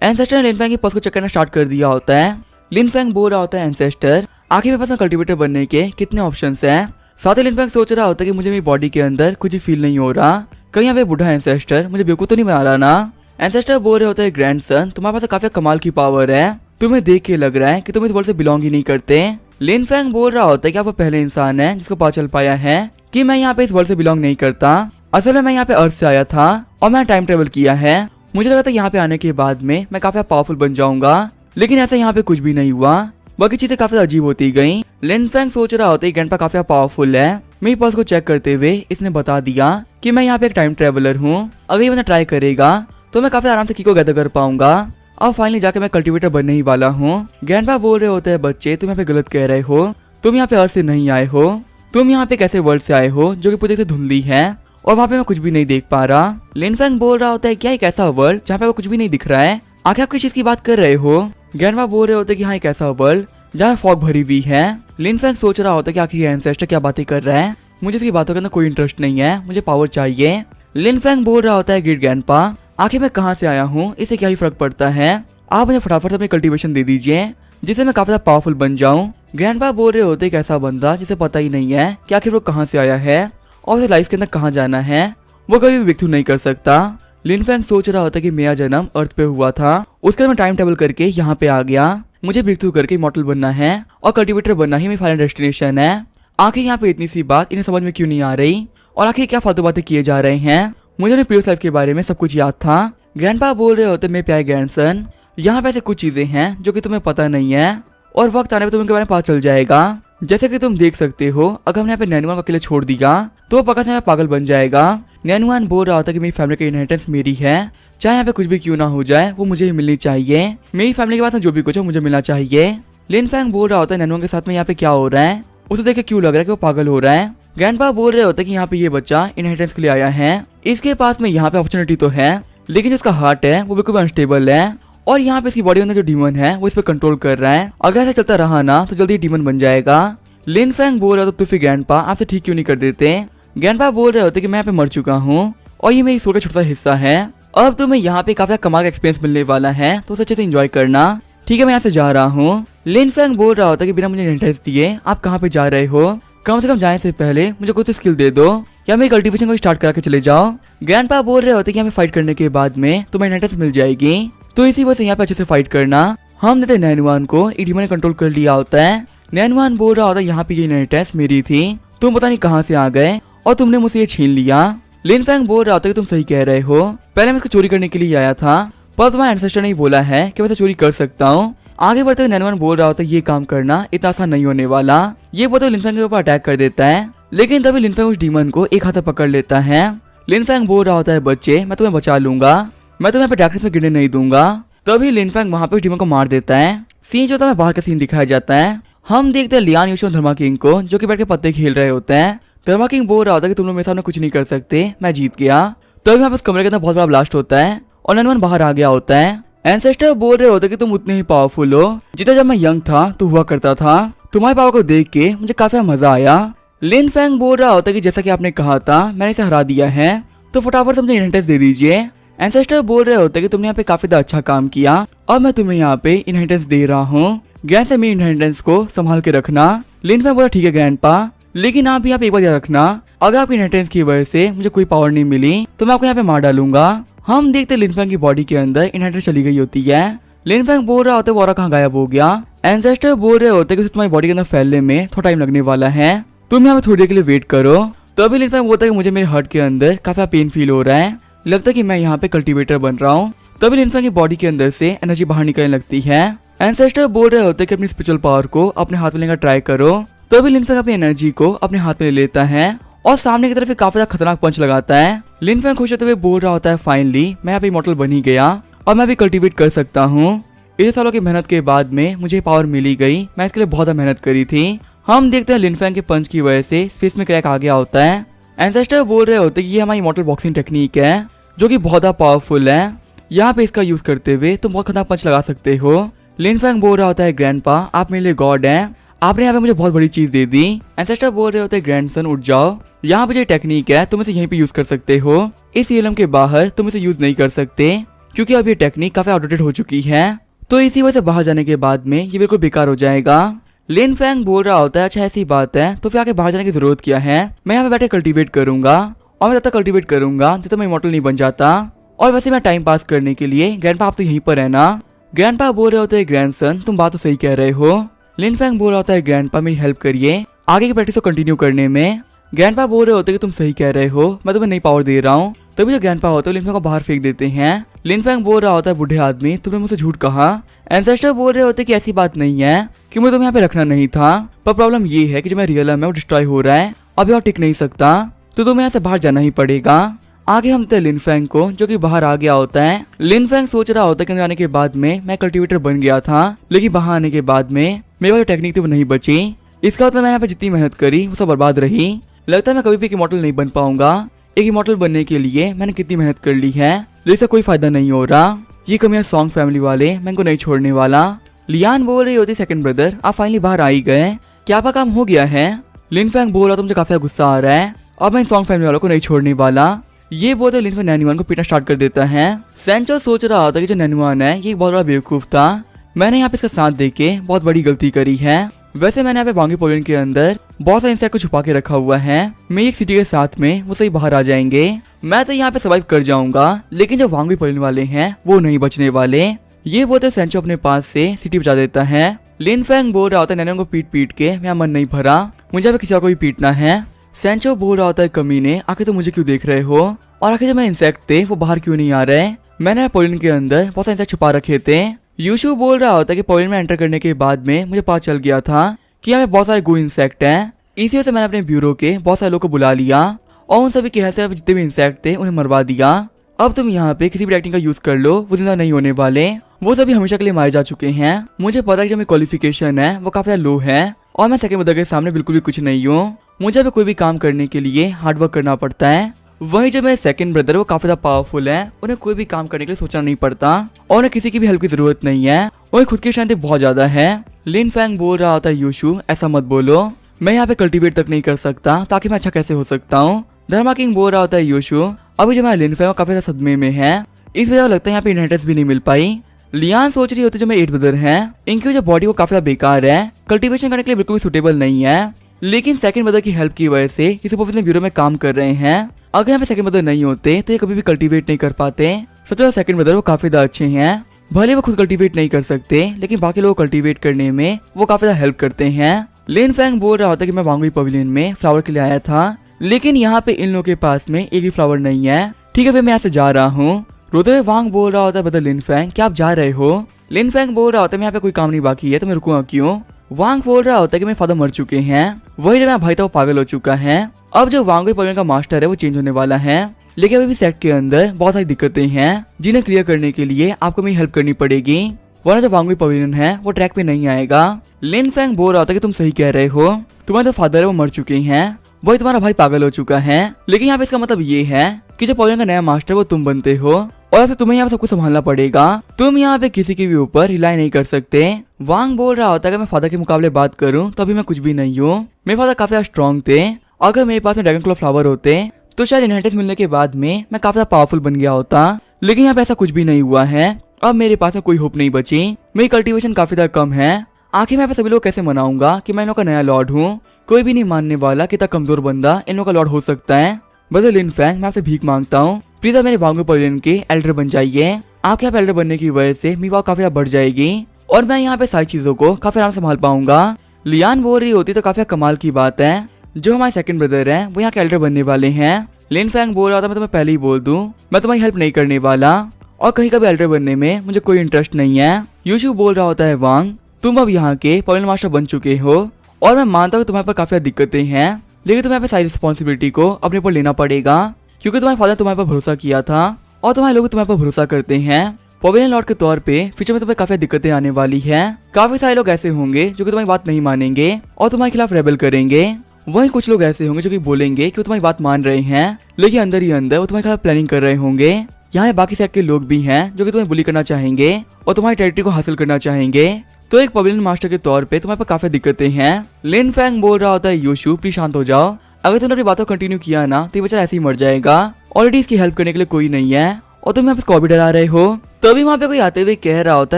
एंसेस्टर ने लिनफेंग की पर्स को चेक करना स्टार्ट कर दिया होता है। लिनफेंग बोल रहा होता है एंसेस्टर आखिर मेरे पास में कल्टीवेटर बनने के कितने ऑप्शंस हैं। साथ ही लिनफेंग सोच रहा होता है कि मुझे मेरी बॉडी के अंदर कुछ फील नहीं हो रहा, कहीं यहाँ पे बूढ़ा एंसेस्टर मुझे बेवकूफ तो नहीं बना रहा ना। एंसेस्टर बोल रहे होते हैं ग्रैंडसन तुम्हारे पास काफी कमाल की पावर है, तुम्हें देख के लग रहा है कि तुम इस वर्ल्ड से बिलोंग ही नहीं करते। लिनफेंग बोल रहा होता है कि आप वो पहले इंसान है जिसको पता चल पाया है कि मैं यहाँ पे इस वर्ल्ड से बिलोंग नहीं करता, असल में मैं यहाँ पे अर्थ से आया था और मैं टाइम ट्रेवल किया है, मुझे लगा था यहाँ पे आने के बाद में मैं काफी पावरफुल बन जाऊंगा, लेकिन ऐसा यहाँ पे कुछ भी नहीं हुआ, बाकी चीजें काफी अजीब होती गई। लिनफेंग सोच रहा होता है ग्रैंडपा काफी पावरफुल है, मेरी पर्स को चेक करते हुए इसने बता दिया कि मैं यहाँ पे एक टाइम ट्रेवलर हूँ, अगर ये मैंने ट्राई करेगा तो मैं काफी आराम से की को गैदर कर पाऊंगा और फाइनली जाके मैं कल्टीवेटर बनने ही वाला हूँ। ग्रैंडपा बोल रहे होते हैं बच्चे तुम यहाँ पे गलत कह रहे हो, तुम यहाँ पे अर्थ से नहीं आए हो, तुम यहाँ पे कैसे वर्ल्ड से आए हो जो कि पूरी से धुंधली है और वहाँ पे मैं कुछ भी नहीं देख पा रहा। लिनफेंग बोल रहा होता है क्या एक ऐसा वर्ल्ड जहाँ पे कुछ भी नहीं दिख रहा है, आखिर आप किस चीज की बात कर रहे हो। ग्रैंडपा बोल रहे होते कि हाँ एक ऐसा वर्ल्ड जहाँ फॉग भरी हुई है। लिनफेंग सोच रहा होता है कि आखिर ये एंसेस्टर क्या बातें कर रहा है, मुझे इसकी बातों के अंदर कोई इंटरेस्ट नहीं है, मुझे पावर चाहिए। लिनफेंग बोल रहा होता है ग्रेट ग्रैंडपा आखिर मैं कहाँ से आया हूँ इससे क्या ही फर्क पड़ता है, आप मुझे फटाफट अपनी कल्टीवेशन दे दीजिए जिससे मैं काफी पावरफुल बन जाऊं। ग्रैंडपा बोल रहे होते एक ऐसा बंदा जिसे पता ही नहीं है कि आखिर वो कहाँ से आया है और उसे लाइफ के अंदर कहाँ जाना है, वो कभी भी व्यक्ति नहीं कर सकता। लिनफेंग सोच रहा होता कि मेरा जन्म अर्थ पे हुआ था, उसके बाद मैं टाइम ट्रेवल करके यहाँ पे आ गया, मुझे ब्रेक करके इमॉर्टल बनना है और कल्टीवेटर बनना ही मेरी फाइनल डेस्टिनेशन है। आखिर यहाँ पे इतनी सी बात इन्हें समझ में क्यों नहीं आ रही और आखिर क्या फालतू बातें किए जा रहे हैं, मुझे अपने प्रीवियस लाइफ के बारे में सब कुछ याद था। ग्रैंडपा बोल रहे होते मेरे प्यारे ग्रैंडसन यहाँ पे ऐसे कुछ चीजें हैं जो कि तुम्हें पता नहीं है और वक्त आने पे तुम्हें उनके बारे में पता चल जाएगा। जैसे कि तुम देख सकते हो अगर हमने यहाँ पे नैनुआन को अकेले छोड़ दिया तो वो पक्का से पागल बन जाएगा। नैनुआन बोल रहा होता कि मेरी फैमिली की इनहेरिटेंस मेरी है, चाहे यहाँ पे कुछ भी क्यों ना हो जाए वो मुझे ही मिलनी चाहिए, मेरी फैमिली के पास में जो भी कुछ है मुझे मिलना चाहिए। लिनफेंग बोल रहा होता है नैनुआन के साथ में यहाँ पे क्या हो रहा है, उसे देख के क्यों लग रहा है कि वो पागल हो रहा है। ग्रैंडपा बोल रहे होते हैं कि यहाँ पे ये बच्चा इनहेरिटेंस के लिए आया है, इसके पास में यहाँ पे अपॉर्चुनिटी तो है लेकिन जिसका हार्ट है वो बिल्कुल अनस्टेबल है और यहाँ पे इसकी बॉडी में जो डीमन है वो इस पे कंट्रोल कर रहा है, अगर ऐसा चलता रहा ना तो जल्दी डीमन बन जाएगा। लिनफेंग बोल रहा तो फिर ग्रैंडपा आपसे ठीक क्यों नहीं कर देते। ग्रैंडपा बोल रहे होते कि मैं यहाँ पे मर चुका हूँ और ये मेरी सोच का छोटा सा हिस्सा है, अब तुम्हें यहाँ पे काफी कमाल का एक्सपीरियंस मिलने वाला है तो उसे अच्छे से एंजॉय करना, ठीक है मैं यहाँ से जा रहा हूँ। लिनफेंग बोल रहा होता कि बिना मुझे इनहेरिटेंस दिए आप कहाँ पे जा रहे हो, कम से कम जाने से पहले मुझे कुछ स्किल दे दो या मेरी कल्टीवेशन को स्टार्ट करा के चले जाओ। ग्रैंडपा बोल रहे होते कि यहाँ पे फाइट करने के बाद में तुम्हें इनहेरिटेंस मिल जाएगी, तो इसी वजह से यहाँ पे अच्छे से फाइट करना। हम देते नैनुआन को एक डीमन ने कंट्रोल कर लिया होता है। नैनुआन बोल रहा होता है यहाँ पे ये इनहेरिटेंस मेरी थी, तुम पता नहीं कहाँ से आ गए और तुमने मुझसे ये छीन लिया। लिनफेंग बोल रहा होता है कि तुम सही कह रहे हो, पहले मैं इसको चोरी करने के लिए आया था पर तुम्हारे एंसेस्टर ने बोला है कि मैं इसे चोरी कर सकता हूँ, आगे बढ़ते हुए नैनवन बोल रहा होता है ये काम करना इतना आसान नहीं होने वाला। ये बोलते हुए लिनफेंग के ऊपर अटैक कर देता है, लेकिन तभी लिनफेंग उस डीमन को एक हाथ में पकड़ लेता है। लिनफेंग बोल रहा होता है बच्चे मैं तुम्हें बचा लूंगा, मैं तुम्हें यहाँ पे डार्कनेस में गिरने नहीं दूंगा। तभी लिनफेंग वहाँ पे उस डीमन को मार देता है। सीन जो होता है बाहर का सीन दिखाया जाता है। हम देखते हैं लियान, यूशु और धर्मा किंग को जो कि बैठ के पत्ते खेल रहे होते हैं। धर्मा किंग बोल रहा होता है कि तुम लोग मेरे सामने कुछ नहीं कर सकते, मैं जीत गया। तभी यहाँ पे उस कमरे के अंदर बहुत बड़ा ब्लास्ट होता है और नैनवन बाहर आ गया होता है। एंसेस्टर बोल रहे होते कि तुम उतने ही पावरफुल हो जितना जब मैं यंग था तो हुआ करता था। तुम्हारे पावर को देख के मुझे काफी मजा आया। लिनफेंग बोल रहा होता कि जैसा कि आपने कहा था मैंने इसे हरा दिया है, तो फटाफट मुझे इनहेरिटेंस दे दीजिए। एंसेस्टर बोल रहे होते कि तुमने यहाँ पे काफी अच्छा काम किया और मैं तुम्हें यहाँ पे इनहेरिटेंस दे रहा हूँ। ग्रैंड से मेरी इनहेरिटेंस को संभाल के रखना। लिनफेंग बोला ठीक है ग्रैंडपा, लेकिन आप यहाँ पे एक बार याद रखना, अगर आपकी इनहेरिटेंस की वजह से मुझे कोई पावर नहीं मिली तो मैं आपको यहाँ पे मार डालूंगा। हम देखते लिनफेंग की बॉडी के अंदर इनहेरिटेंस चली गई होती है। लिनफेंग बोल रहा होता है वो कहाँ गायब हो गया। एंसेस्टर बोल रहे होते कि तुम्हारी बॉडी के अंदर फैलने में थोड़ा टाइम लगने वाला है, तुम यहाँ पे थोड़ी देर के लिए वेट करो। तभी लिनफेंग बोलता है कि मुझे मेरे हार्ट के अंदर काफी पेन फील हो रहा है, लगता है कि मैं यहाँ पे कल्टीवेटर बन रहा हूँ। तभी लिनफेंग की बॉडी के अंदर से एनर्जी बाहर निकलने लगती है। एंसेस्टर बोल रहे होते कि अपनी स्पिरिचुअल पावर को अपने हाथ में लेकर ट्राई करो। तभी लिनफेंग अपनी एनर्जी को अपने हाथ में ले लेता है और सामने की तरफ एक काफी खतरनाक पंच लगाता है। लिनफेंग खुश होते हुए बोल रहा होता है फाइनली मैं यहाँ पे इमॉर्टल बन ही गया और मैं भी कल्टीवेट कर सकता हूँ। इतने सालों की मेहनत के बाद में मुझे पावर मिली गई, मैं इसके लिए बहुत मेहनत करी थी। हम देखते हैं लिनफेंग के पंच की वजह से स्पेस में क्रैक आ गया होता है। एंसेस्टर बोल रहे होते कि ये हमारी इमॉर्टल बॉक्सिंग टेक्निक है जो कि बहुत पावरफुल है, यहाँ पे इसका यूज करते हुए तुम बहुत खतरनाक पंच लगा सकते हो। लिनफेंग बोल रहा होता है ग्रैंडपा आप मेरे लिए गॉड हैं, आपने यहाँ पे मुझे बहुत बड़ी चीज दे दी। एंसेस्टर बोल रहे होते हैं ग्रैंडसन उठ जाओ, यहाँ पे जो टेक्निक है तुम इसे यहीं पे यूज कर सकते हो, इस इलम के बाहर तुम इसे यूज नहीं कर सकते क्योंकि अब ये टेक्निक काफी आउटडेटेड हो चुकी है, तो इसी वजह से बाहर जाने के बाद में ये बिल्कुल बेकार हो जाएगा। लिनफेंग बोल रहा होता है अच्छा ऐसी बात है तो फिर आगे बाहर जाने की जरूरत क्या है, मैं यहाँ पे बैठे कल्टीवेट करूंगा और मैं तब तक कल्टीवेट करूंगा जब तक मैं इमॉर्टल नहीं बन जाता। और वैसे मैं टाइम पास करने के लिए ग्रैंडपा आप तो यहीं पर रहना। ग्रैंडपा बोल रहे होते हैं ग्रैंडसन तुम बात तो सही कह रहे हो। लिनफेंग बोल रहा होता है ग्रैंडपा मेरी हेल्प करिए आगे की प्रैक्टिस को कंटिन्यू करने में। ग्रैंडपा बोल रहे होते हैं कि तुम सही कह रहे हो, मैं तुम्हें नई पावर दे रहा हूँ। तभी जो ग्रैंडपा होते हैं लिनफेंग को बाहर फेंक देते हैं। लिनफेंग बोल रहा होता है बुढ़े आदमी तुमने मुझसे झूठ कहा। एंसेस्टर बोल रहे होते कि ऐसी बात नहीं है कि मुझे तुम्हें यहाँ पे रखना नहीं था, पर प्रॉब्लम ये है कि जो मैं रियल में वो डिस्ट्रॉय हो रहा है, अभी और टिक नहीं सकता, तो तुम्हें यहाँ से बाहर जाना ही पड़ेगा। आगे हम लिनफेंग को जो कि बाहर आ गया होता है। लिनफेंग सोच रहा होता है कि आने के बाद में मैं कल्टीवेटर बन गया था, लेकिन बाहर आने के बाद में मेरे पास जो टेक्निक थी वो नहीं बची। इसका मतलब मैंने यहाँ पे जितनी मेहनत करी वो सब बर्बाद रही। लगता है मैं कभी भी एक इमॉर्टल नहीं बन पाऊंगा। एक इमॉर्टल बनने के लिए मैंने कितनी मेहनत कर ली है, लेकिन इसका कोई फायदा नहीं हो रहा। ये कमियां सॉन्ग फैमिली वाले मैं इनको नहीं छोड़ने वाला। लियान बोल रही होती सेकंड ब्रदर आप फाइनली बाहर आ ही गए, क्या आपका काम हो गया है। लिनफेंग बोल रहा तो मुझे काफी गुस्सा आ रहा है, अब मैं सॉन्ग फैमिली वालों को नहीं छोड़ने वाला। ये बोलते लिनफेंग नैनीवान को पीटना स्टार्ट कर देता है। सैंचो सोच रहा था कि जो नैनीवान है ये बहुत बड़ा बेवकूफ था, मैंने यहाँ पे इसका साथ देके बहुत बड़ी गलती करी है। वैसे मैंने यहाँ पे वांगी पवेलियन के अंदर बहुत सारे इंसेक्ट को छुपा के रखा हुआ है, मैं एक सिटी के साथ में वो सही बाहर आ जाएंगे, मैं तो यहाँ पे सर्वाइव कर जाऊंगा, लेकिन जो वांगी पवेलियन वाले हैं वो नहीं बचने वाले। ये बोलते सैंचो अपने पास से सिटी बचा देता है। लिनफेंग बोल रहा होता है नैनीवान को पीट पीट के मेरा मन नहीं भरा, मुझे यहाँ पे किसी को भी पीटना है। सैंचो बोल रहा होता है कमीने आखिर तो मुझे क्यों देख रहे हो, और आखिर जो मैं इंसेक्ट थे वो बाहर क्यों नहीं आ रहे, मैंने पवेलियन के अंदर बहुत सारे इंसेक्ट छुपा रखे थे। यूशु बोल रहा होता है कि पवेलियन में एंटर करने के बाद में मुझे पता चल गया था कि यहाँ पे बहुत सारे गो इंसेक्ट हैं, इसी वजह से मैंने अपने ब्यूरो के बहुत सारे लोगों को बुला लिया और उन सभी के हेल्प से जितने भी इंसेक्ट थे उन्हें मरवा दिया। अब तुम यहाँ पे किसी भी टेक्निक का यूज कर लो, वो जिंदा नहीं होने वाले, वो सभी हमेशा के लिए मारे जा चुके हैं। मुझे पता है कि जो मेरी क्वालिफिकेशन है वो काफी लो है और मैं सेकंड ब्रदर के सामने बिल्कुल भी कुछ नहीं हूँ, मुझे अभी कोई भी काम करने के लिए हार्डवर्क करना पड़ता है। वही जो मेरे सेकंड ब्रदर वो काफी ज्यादा पावरफुल है, उन्हें कोई भी काम करने के लिए सोचना नहीं पड़ता और उन्हें किसी की भी हेल्प की जरूरत नहीं है, उन्हें खुद की शांति बहुत ज्यादा है। लिनफेंग बोल रहा होता है यूशु ऐसा मत बोलो, मैं यहाँ पे कल्टीवेट तक नहीं कर सकता, ताकि मैं अच्छा कैसे हो सकता हूँ। धर्मा किंग बोल रहा होता है यूशु अभी जो हमारा लिनफेंग काफी ज्यादा सदमे में है, इस वजह लगता है यहाँ पे इनहेरिटेंस भी नहीं मिल पाई। लियान सोच रही होती जो मेरे 8 ब्रदर हैं, इनकी जो बॉडी वो काफी बेकार है, कल्टीवेशन करने के लिए बिल्कुल भी सुटेबल नहीं है, लेकिन सेकंड ब्रदर की हेल्प की वजह से किसी प्रोफेशनल ब्यूरो में काम कर रहे हैं। अगर यहाँ पे सेकंड ब्रदर नहीं होते तो ये कभी भी कल्टीवेट नहीं कर पाते। सबसे सेकंड ब्रदर वो काफी ज्यादा अच्छे हैं, भले वो खुद कल्टीवेट नहीं कर सकते, लेकिन बाकी लोग कल्टीवेट करने में वो काफी ज्यादा हेल्प करते हैं। लिनफेंग बोल रहा होता है कि मैं वांगी पवेलियन में फ्लावर के लिए आया था, लेकिन यहाँ पे इन लोगों के पास में एक भी फ्लावर नहीं है। ठीक है फिर मैं यहाँ से जा रहा हूँ, रोते हुए वांग बोल रहा होता है ब्रदर लिनफेंग क्या आप जा रहे हो? लिनफेंग बोल रहा होता है मैं यहाँ पे कोई काम नहीं बाकी है तो मैं रुकूंगा क्यों? वांग बोल रहा होता है कि मेरे फादर मर चुके हैं, वही जो मेरा भाई था वो पागल हो चुका है। अब जो वांग पवेलियन का मास्टर है वो चेंज होने वाला है, लेकिन अभी भी सेट के अंदर बहुत सारी दिक्कतें हैं जिन्हें क्लियर करने के लिए आपको मेरी हेल्प करनी पड़ेगी, वरना जो वांग पवेलियन है वो ट्रैक पे नहीं आएगा। लिनफेंग बोल रहा होता है कि तुम सही कह रहे हो, तुम्हारे जो फादर है वो मर चुके हैं, वही तुम्हारा भाई पागल हो चुका है, लेकिन यहाँ पे इसका मतलब ये है कि जो पवेलियन का नया मास्टर वो तुम बनते हो और फिर तुम्हें यहाँ पे सब कुछ संभालना पड़ेगा। तुम यहाँ पे किसी के भी ऊपर रिलाई नहीं कर सकते। वांग बोल रहा होता है कि मैं फादर के मुकाबले बात करूं तो अभी मैं कुछ भी नहीं हूँ, मेरे फादर काफी स्ट्रॉन्ग थे, अगर मेरे पास में ड्रैगन क्लॉ फ्लावर होते तो शायद इनहेरिटेंस मिलने के बाद में मैं काफी पावरफुल बन गया होता, लेकिन यहाँ पे ऐसा कुछ भी नहीं हुआ है। अब मेरे पास में कोई होप नहीं बची, मेरी कल्टीवेशन काफी ज्यादा कम है। आखिर मैं सभी लोग कैसे मनाऊंगा कि मैं इन लोग का नया लॉर्ड हूँ? कोई भी नहीं मानने वाला कितना कमजोर बंदा इन लोग का लॉर्ड हो सकता है। ब्रदर लिनफेंग मैं आपसे भीख मांगता हूँ, प्लीज आप मेरे वांग पवेलियन के एल्डर बन जाइए। आपके यहाँ एल्डर बनने की वजह से मेरी पावर काफी बढ़ जाएगी और मैं यहाँ पे सारी चीजों को काफी आराम से संभाल पाऊंगा। लियान बोल रही होती तो काफी कमाल की बात है, जो हमारे सेकंड ब्रदर है वो यहाँ के एल्डर बनने वाले हैं। लिनफेंग बोल रहा था मैं तुम्हें पहले ही बोल दूं, मैं तुम्हारी हेल्प नहीं करने वाला और कहीं का भी एल्डर बनने में मुझे कोई इंटरेस्ट नहीं है। यूशु बोल रहा होता है वांग तुम अब यहाँ के पवेलियन मास्टर बन चुके हो और मैं मानता हूँ तुम्हारे पर काफी दिक्कतें हैं, लेकिन तुम्हें यहाँ पे सारी रिस्पॉन्सिबिलिटी को अपने ऊपर लेना पड़ेगा, क्योंकि तुम्हारे फादर तुम्हारे पर भरोसा किया था और तुम्हारे लोग तुम्हारे पर भरोसा करते हैं। पवेलियन लॉर्ड के तौर पे फ्यूचर में तुम्हें काफी दिक्कतें आने वाली है, काफी सारे लोग ऐसे होंगे जो कि तुम्हारी बात नहीं मानेंगे और तुम्हारे खिलाफ रेबल करेंगे, वहीं कुछ लोग ऐसे होंगे जो कि बोलेंगे कि वो तुम्हारी बात मान रहे हैं, लेकिन अंदर ही अंदर वो तुम्हारे खिलाफ प्लानिंग कर रहे होंगे। यहाँ बाकी साइड के लोग भी हैं जो कि तुम्हें बुली करना चाहेंगे और तुम्हारी टेरिटरी को हासिल करना चाहेंगे, तो एक पवेलियन मास्टर के तौर पे तुम्हारे पर काफी दिक्कतें हैं। लिनफेंग बोल रहा होता है यूशु प्लीज शांत हो जाओ, अगर तुमने अपनी बातों कंटिन्यू किया ना तो ये बच्चा ऐसे ही मर जाएगा, ऑलरेडी इसकी हेल्प करने के लिए कोई नहीं है और तुम यहाँ पे इसको भी डरा रहे हो। तभी वहाँ पे कोई आते हुए कह रहा होता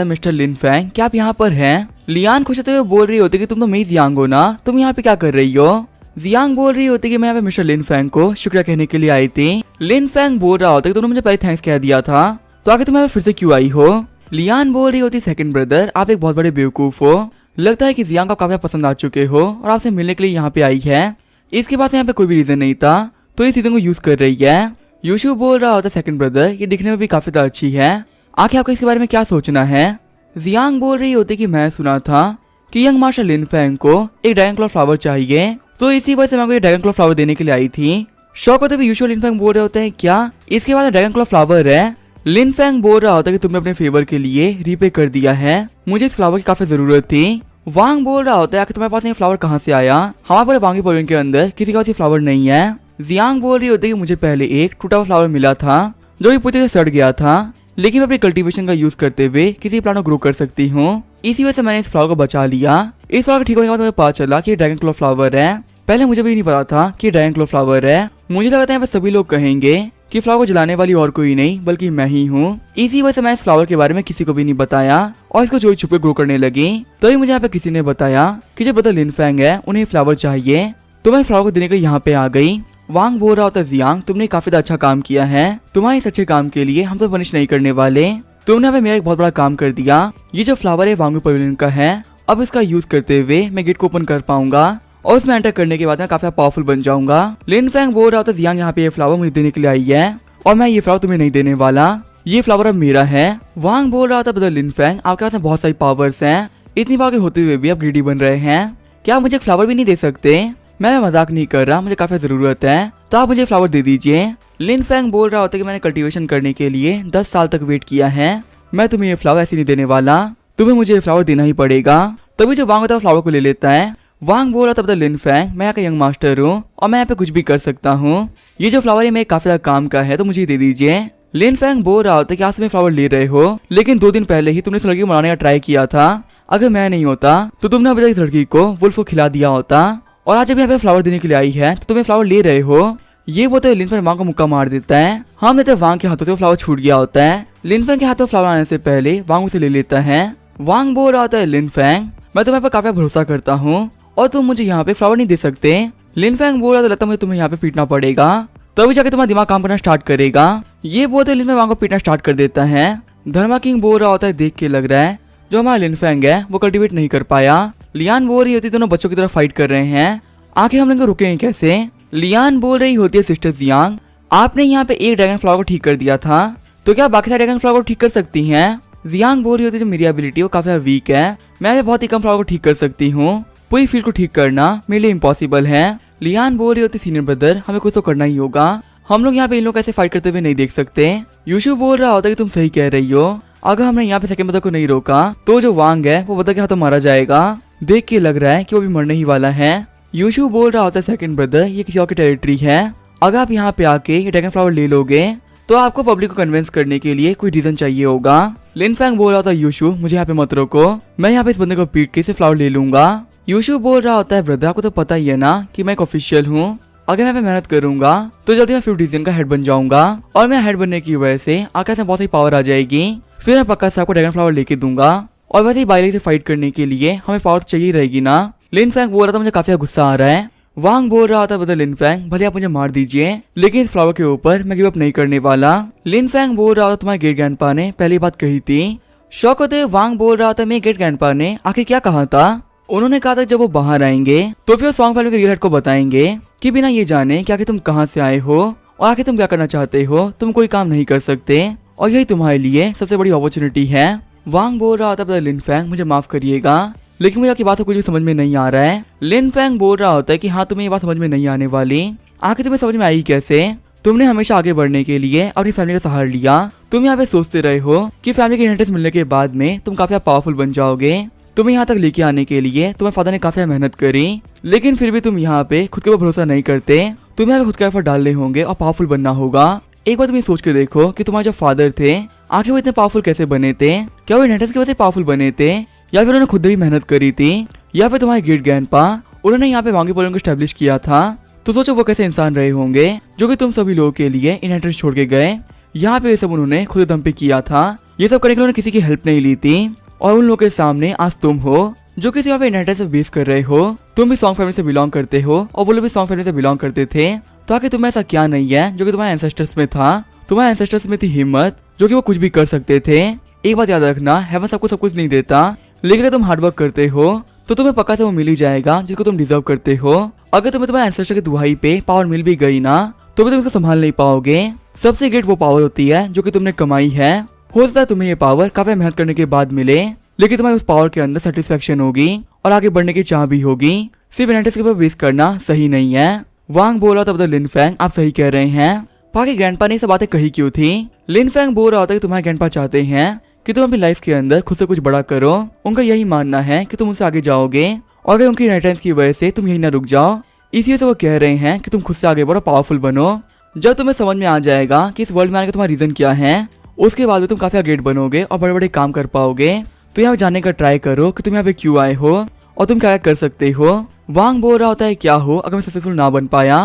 है मिस्टर लिनफेंग क्या आप यहाँ पर हैं? लियान खुश होते हुए बोल रही होती कि तुम तो मेरी जियांग हो ना, तुम यहाँ पे क्या कर रही हो? जियांग बोल रही होती कि मैं यहाँ पे मिस्टर लिनफेंग को शुक्रिया कहने के लिए आई थी। लिनफेंग बोल रहा होता कि तुमने मुझे पहले थैंक्स कह दिया था, तो आगे तुम यहाँ पे फिर से क्यों आई हो? लियान बोल रही होती सेकंड ब्रदर आप एक बहुत बड़े बेवकूफ हो, लगता है कि जियांग को काफी पसंद आ चुके हो और आपसे मिलने के लिए यहाँ पे आई है, इसके पास यहाँ पे कोई भी रीजन नहीं था तो इस रीजन को यूज कर रही है। यूशु बोल रहा होता सेकंड ब्रदर ये दिखने में भी काफी ज्यादा अच्छी है, आखिर आपको इसके बारे में क्या सोचना है? जियांग बोल रही होती कि मैं सुना था कि यंग मास्टर लिनफेंग को एक ड्रैगन क्लॉ फ्लावर चाहिए, तो इसी वजह से मैं कोई ड्रैगन क्लॉ फ्लावर देने के लिए आई थी। शौक होते हुए यूशु लिनफेंग बोल रहे होते हैं क्या इसके बाद ड्रैगन क्लॉ फ्लावर है? लिनफेंग बोल रहा होता है कि तुमने अपने फेवर के लिए रीपे कर दिया है, मुझे इस फ्लावर की काफी जरूरत थी। वांग बोल रहा होता है कि तुम्हारे पास ये फ्लावर कहाँ से आया? हमारे पूरे वांगी पवेलियन के अंदर किसी का फ्लावर नहीं है। जियांग बोल रही होती है कि मुझे पहले एक टूटा हुआ फ्लावर मिला था जो कि पूरी तरह सड़ गया था, लेकिन मैं अपनी कल्टीवेशन का यूज करते हुए किसी प्लांट को ग्रो कर सकती हूँ, इसी वजह से मैंने इस फ्लावर को बचा लिया। इस फ्लावर के ठीक होने के बाद मुझे पता चला कि ड्रैगन क्लॉ फ्लावर है, पहले मुझे भी नहीं पता था कि ड्रैगन क्लॉ फ्लावर है। मुझे लगता है सभी लोग कहेंगे कि फ्लावर को जलाने वाली और कोई नहीं बल्कि मैं ही हूँ, इसी वजह से मैं इस फ्लावर के बारे में किसी को भी नहीं बताया और इसको चोरी छुपे ग्रो करने लगी। तभी मुझे यहाँ पे किसी ने बताया कि जो ब्रदर लिनफेंग है उन्हें फ्लावर चाहिए, तो मैं फ्लावर को देने के लिए यहाँ पे आ गई। वांग बोल रहा होता है जियांग तुमने काफी अच्छा काम किया है, तुम्हारे इस अच्छे काम के लिए हम तो पनिश नहीं करने वाले, तुमने हमें मेरा एक बहुत बड़ा काम कर दिया। ये जो फ्लावर है वांग पवेलियन का है, अब इसका यूज करते हुए मैं गेट को ओपन कर पाऊंगा और उसमें एंटर करने के बाद मैं काफी पावरफुल बन जाऊंगा। लिनफेंग बोल रहा होता है जियांग यहाँ पे ये फ्लावर मुझे देने के लिए आई है और मैं ये फ्लावर तुम्हें नहीं देने वाला, ये फ्लावर अब मेरा है। वांग बोल रहा था ब्रदर लिनफेंग आपके पास बहुत सारी पावर्स हैं, इतनी पावर होते हुए भी आप ग्रीडी बन रहे हैं, क्या आप मुझे एक फ्लावर भी नहीं दे सकते? मैं मजाक नहीं कर रहा, मुझे काफी जरूरत है, तो आप मुझे फ्लावर दे दीजिए। लिनफेंग बोल रहा होता है कि मैंने कल्टीवेशन करने के लिए 10 साल तक वेट किया है, मैं तुम्हें ये फ्लावर ऐसे नहीं देने वाला, तुम्हें मुझे ये फ्लावर देना ही पड़ेगा। तभी जो वांग होता है फ्लावर को ले लेता है। वांग बोल रहा था ब्रदर लिनफेंग मैं यहाँ का यंग मास्टर हूँ और मैं यहाँ पे कुछ भी कर सकता हूँ, ये जो फ्लावर है मेरे काफी ज्यादा काम का है तो मुझे दे दीजिए। लिनफेंग बोल रहा होता है कि आज तुम्हें फ्लावर ले रहे हो, लेकिन 2 दिन पहले ही तुमने इस लड़की को मनाने का ट्राई किया था, अगर मैं नहीं होता तो तुमने अभी तक इस लड़की को वुल्फ को खिला दिया होता, और आज जब यहाँ पे फ्लावर देने के लिए आई है तो तुम्हें फ्लावर ले रहे हो। ये बोलते लिनफेंग वांग को मुक्का मार देता है, हम देते वांग के हाथों से फ्लावर छूट गया होता है। लिनफेंग के हाथों फ्लावर आने से पहले वांग उसे ले लेता है। वांग बोल रहा होता है लिनफेंग मैं तुम्हारे पर काफी भरोसा करता हूँ और तुम मुझे यहाँ पे फ्लावर नहीं दे सकते। लिनफेंग बोल रहा था लगता है मुझे तुम्हें यहाँ पे पीटना पड़ेगा, तभी जाके तुम्हारा दिमाग काम करना स्टार्ट करेगा। ये बोलते लिनफेंग वांग को पीटना स्टार्ट कर देता है। धर्मा किंग बोल रहा होता है देख के लग रहा है जो हमारा लिनफेंग है वो कल्टीवेट नहीं कर पाया। लियान बोल रही होती दोनों बच्चों की तरफ फाइट कर रहे हैं, आखिर हम लोग रुकेंगे कैसे? लियान बोल रही होती है सिस्टर जियांग आपने यहाँ पे एक ड्रैगन फ्लावर को ठीक कर दिया था, तो क्या बाकी सारे ड्रैगन फ्लावर को ठीक कर सकती हैं? जियांग बोल रही होती है जो मेरी एबिलिटी वो काफी वीक है, मैं भी बहुत ही कम फ्लावर को ठीक कर सकती हूँ, पूरी फील्ड को ठीक करना मेरे लिए इम्पॉसिबल है। लियान बोल रही होती सीनियर ब्रदर हमें कुछ तो करना ही होगा, हम लोग यहाँ पे इन लोग कैसे फाइट करते हुए नहीं देख सकते। यूशु बोल रहा होता है कि तुम सही कह रही हो, अगर हमने यहाँ पे सेकंड ब्रदर को नहीं रोका तो जो वांग है वो ब्रदर के हाथों मारा जाएगा। देख के लग रहा है कि वो भी मरने ही वाला है। यूशु बोल रहा होता है सेकंड ब्रदर ये किसी और की टेरिटरी है, अगर आप यहाँ पे आके ये ड्रैगन फ्लावर ले लोगे तो आपको पब्लिक को कन्विंस करने के लिए कोई रीजन चाहिए होगा। लिनफैंग बोल रहा होता है यूशु मुझे यहाँ पे मत रोको, मैं यहाँ पे इस बंदे को पीट के इसे फ्लावर ले लूंगा। यूशु बोल रहा होता है ब्रदर आपको तो पता ही है ना कि मैं एक ऑफिशियल हूँ, अगर मैं मेहनत करूंगा तो जल्दी मैं 5th डिवीजन का हेड बन जाऊंगा और मैं हेड बनने की वजह से आकाश में बहुत ही पावर आ जाएगी, फिर मैं पक्का से आपको ड्रैगन फ्लावर लेके दूंगा और वैसे ही बाइली से फाइट करने के लिए हमें पावर चाहिए रहेगी ना। लिनफैंग बोल रहा था मुझे काफी गुस्सा आ रहा है। वांग बोल रहा था ब्रदर लिनफैंग भले आप मुझे मार दीजिए लेकिन इस फ्लावर के ऊपर मैं गिव अप नहीं करने वाला। लिनफैंग बोल रहा था तुम्हारे ग्रेट ग्रैंडपा ने पहली बात कही थी। शौक होते वांग बोल रहा था मेरे ग्रेट ग्रैंडपा ने आखिर क्या कहा था? उन्होंने कहा था जब वो बाहर आएंगे तो फिर सॉन्ग फैमिली के रियल हेड को बताएंगे कि बिना ये जाने कि आखिर तुम कहाँ से आए हो और आखिर तुम क्या करना चाहते हो, तुम कोई काम नहीं कर सकते और यही तुम्हारे लिए सबसे बड़ी अपॉर्चुनिटी है। वांग बोल रहा था ब्रदर लिनफैंग मुझे माफ करिएगा लेकिन मुझे आपकी बात कुछ भी समझ में नहीं आ रहा है। लिनफैंग बोल रहा होता है कि हाँ तुम्हें ये बात समझ में नहीं आने वाली, आखिर तुम्हें समझ में आई कैसे? तुमने हमेशा आगे बढ़ने के लिए अपनी फैमिली का सहारा लिया, तुम यहाँ पे सोचते रहे हो कि फैमिली के इनहेरिटेंस मिलने के बाद में तुम काफी पावरफुल बन जाओगे, तुम्हें यहाँ तक लेके आने के लिए तुम्हारे फादर ने काफी मेहनत करी लेकिन फिर भी तुम यहाँ पे खुद के ऊपर भरोसा नहीं करते, तुम्हें यहाँ पे खुद का एफर्ट डालने होंगे और पावरफुल बनना होगा। एक बार तुम ये सोच के देखो कि तुम्हारे जो फादर थे आखिर वो इतने पावरफुल कैसे बने थे, क्या वो इनहेरिटेंस की वजह से पावरफुल बने थे या फिर उन्होंने खुद भी मेहनत करी थी या फिर तुम्हारे ग्रेट ग्रैंडपा उन्होंने यहाँ पे वांगी पोलिंग को स्टैब्लिश किया था। तो सोचो वो कैसे इंसान रहे होंगे जो कि तुम सभी लोगों के लिए इनहेरिटेंस छोड़ के गए। यहाँ पे ये सब उन्होंने खुद दम पे किया था, ये सब करने के लिए उन्होंने किसी की हेल्प नहीं ली थी और उन लोगों के सामने आज तुम हो जो किसी यहाँ पे इनहेरिटेंस से बेस कर रहे हो, तुम भी सॉन्ग फैमिली से बिलोंग करते हो और वो लोग भी सॉन्ग फैमिली से बिलोंग करते थे, तो आखिर तुम्हें ऐसा क्या नहीं है जो कि तुम्हारे एंसेस्टर्स में था? तुम्हारे एंसेस्टर्स में थी हिम्मत जो कि वो कुछ भी कर सकते थे। एक बात याद रखना हेवन सबको सब कुछ नहीं देता लेकिन अगर तुम हार्डवर्क करते हो तो तुम्हें पक्का से वो मिल ही जाएगा जिसको तुम डिजर्व करते हो। अगर तुम्हें तुम्हारे एंसेस्टर की दुहाई पे पावर मिल भी गई ना तो भी तुम इसको संभाल नहीं पाओगे। सबसे ग्रेट वो पावर होती है जो कि तुमने कमाई है, हो सकता है तुम्हें ये पावर काफी मेहनत करने के बाद मिले लेकिन तुम्हारे उस पावर के अंदर सेटिस्फेक्शन होगी और आगे बढ़ने की चाह भी होगी, सिर्फ इनहेरिटेंस के ऊपर वेस्ट करना सही नहीं है। वांग बोल रहा था ब्रदर लिनफैंग आप सही कह रहे हैं, बाकी ग्रैंडपा ने ये सब बातें कही क्यों थी? लिनफैंग बोल रहा होता है कि तुम्हारे ग्रैंडपा चाहते हैं कि तुम अपनी लाइफ के अंदर खुद से कुछ बड़ा करो, उनका यही मानना है कि तुम उनसे आगे जाओगे और अगर उनकी इनहेरिटेंस की वजह से तुम यही ना रुक जाओ, इसी से वो कह रहे हैं कि तुम खुद से आगे बढ़ो, पावरफुल बनो। जब तुम्हें समझ में आ जाएगा कि इस वर्ल्ड में आने का तुम्हारा रीजन क्या है उसके बाद भी तुम काफी ग्रेट बनोगे और बड़े बड़े काम कर पाओगे। तो यहाँ जानने का ट्राई करो कि तुम यहाँ पे क्यों आए हो और तुम क्या कर सकते हो। वांग बोल रहा होता है क्या हो अगर मैं सक्सेसफुल ना बन पाया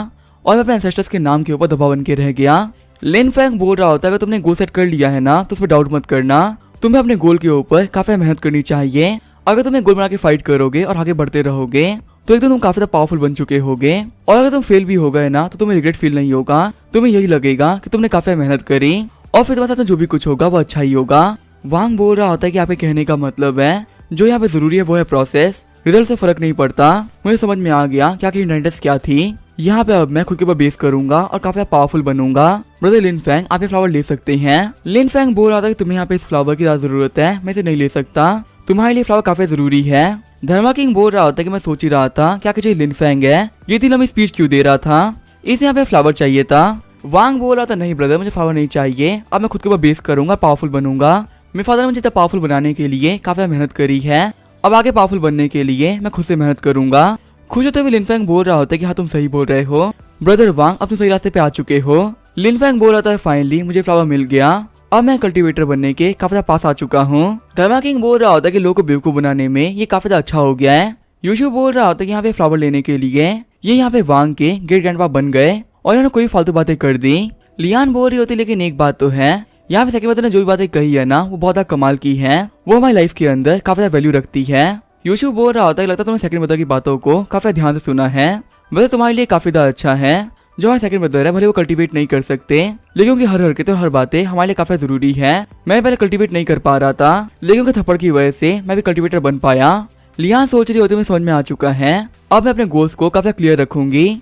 और मैं अपने एंसेस्टर्स के नाम के ऊपर दबाव बन के रह गया। लिनफैंग बोल रहा होता है अगर तुमने गोल सेट कर लिया है ना तो उस पर डाउट मत करना, तुम्हें अपने गोल के ऊपर काफी मेहनत करनी चाहिए। अगर तुम्हें गोल बना के फाइट करोगे और आगे बढ़ते रहोगे तो एक तो तुम काफी पावरफुल बन चुके होगे और अगर तुम फेल भी हो गए ना तो तुम्हें रिग्रेट फील नहीं होगा, तुम्हें यही लगेगा कि तुमने काफी मेहनत करी और फिर तुम्हारे साथ जो भी कुछ होगा वो अच्छा ही होगा। वांग बोल रहा होता है कि यहाँ पे कहने का मतलब है जो यहाँ पे जरूरी है वो है प्रोसेस, रिजल्ट से फर्क नहीं पड़ता। मुझे समझ में आ गया क्या कि इनहेरिटेंस क्या थी, यहाँ पे अब मैं खुद के ऊपर बेस करूंगा और काफी पावरफुल बनूंगा। ब्रदर लिनफैंग आप ये फ्लावर ले सकते हैं। लिनफैंग बोल रहा था कि तुम्हें यहाँ पे इस फ्लावर की ज्यादा जरूरत है, मैं इसे नहीं ले सकता, तुम्हारे लिए फ्लावर काफी जरूरी है। धर्मा किंग बोल रहा होता है कि मैं सोच ही रहा था क्या कि जो लिनफैंग है ये इतनी लंबी स्पीच क्यों दे रहा था, इसे यहाँ पे फ्लावर चाहिए था। वांग बोल रहा था नहीं ब्रदर मुझे फ्लावर नहीं चाहिए, अब मैं खुद के ऊपर बेस करूंगा, पावरफुल बनूंगा। मेरे फादर ने मुझे इतना पावरफुल बनाने के लिए काफी मेहनत करी है, अब आगे पावरफुल बनने के लिए मैं खुद से मेहनत करूंगा। खुश होते हुए लिनफैंग बोल रहा होता है कि हाँ तुम सही बोल रहे हो ब्रदर वांग, अब तुम सही रास्ते पे आ चुके हो। लिनफैंग बोल रहा था फाइनली मुझे फ्लावर मिल गया, अब मैं कल्टीवेटर बनने के काफी पास आ चुका हूँ। धर्मा किंग बोल रहा होता है कि लोगों को बेवकूफ बनाने में ये काफी अच्छा हो गया है। यूशु बोल रहा होता है कि यहाँ पे फ्लावर लेने के लिए ये यहाँ पे वांग के ग्रेट ग्रैंडपा बन गए और इन्होंने कोई फालतू बातें कर दी। लियान बोल रही होती लेकिन एक बात तो है यहाँ पे सेकंड ने जो भी बातें कही है ना वो बहुत कमाल की है, वो हमारी लाइफ के अंदर काफी वैल्यू रखती है। यूशु बोल रहा होता है लगता है तुमने सेकंड ब्रदर की बातों को काफी ध्यान से सुना है, वैसे तुम्हारे लिए काफी अच्छा है। जो हमारे सेकंड ब्रदर है भले वो कल्टीवेट नहीं कर सकते लेकिन उनकी हर हरकतें हर बातें हमारे लिए काफी जरूरी है। मैं पहले कल्टीवेट नहीं कर पा रहा था लेकिन उनके थप्पड़ की वजह से मैं भी कल्टीवेटर बन पाया। लियान सोच रही होती मुझे समझ में आ चुका है, अब मैं अपने गोल्स को काफी क्लियर रखूंगी।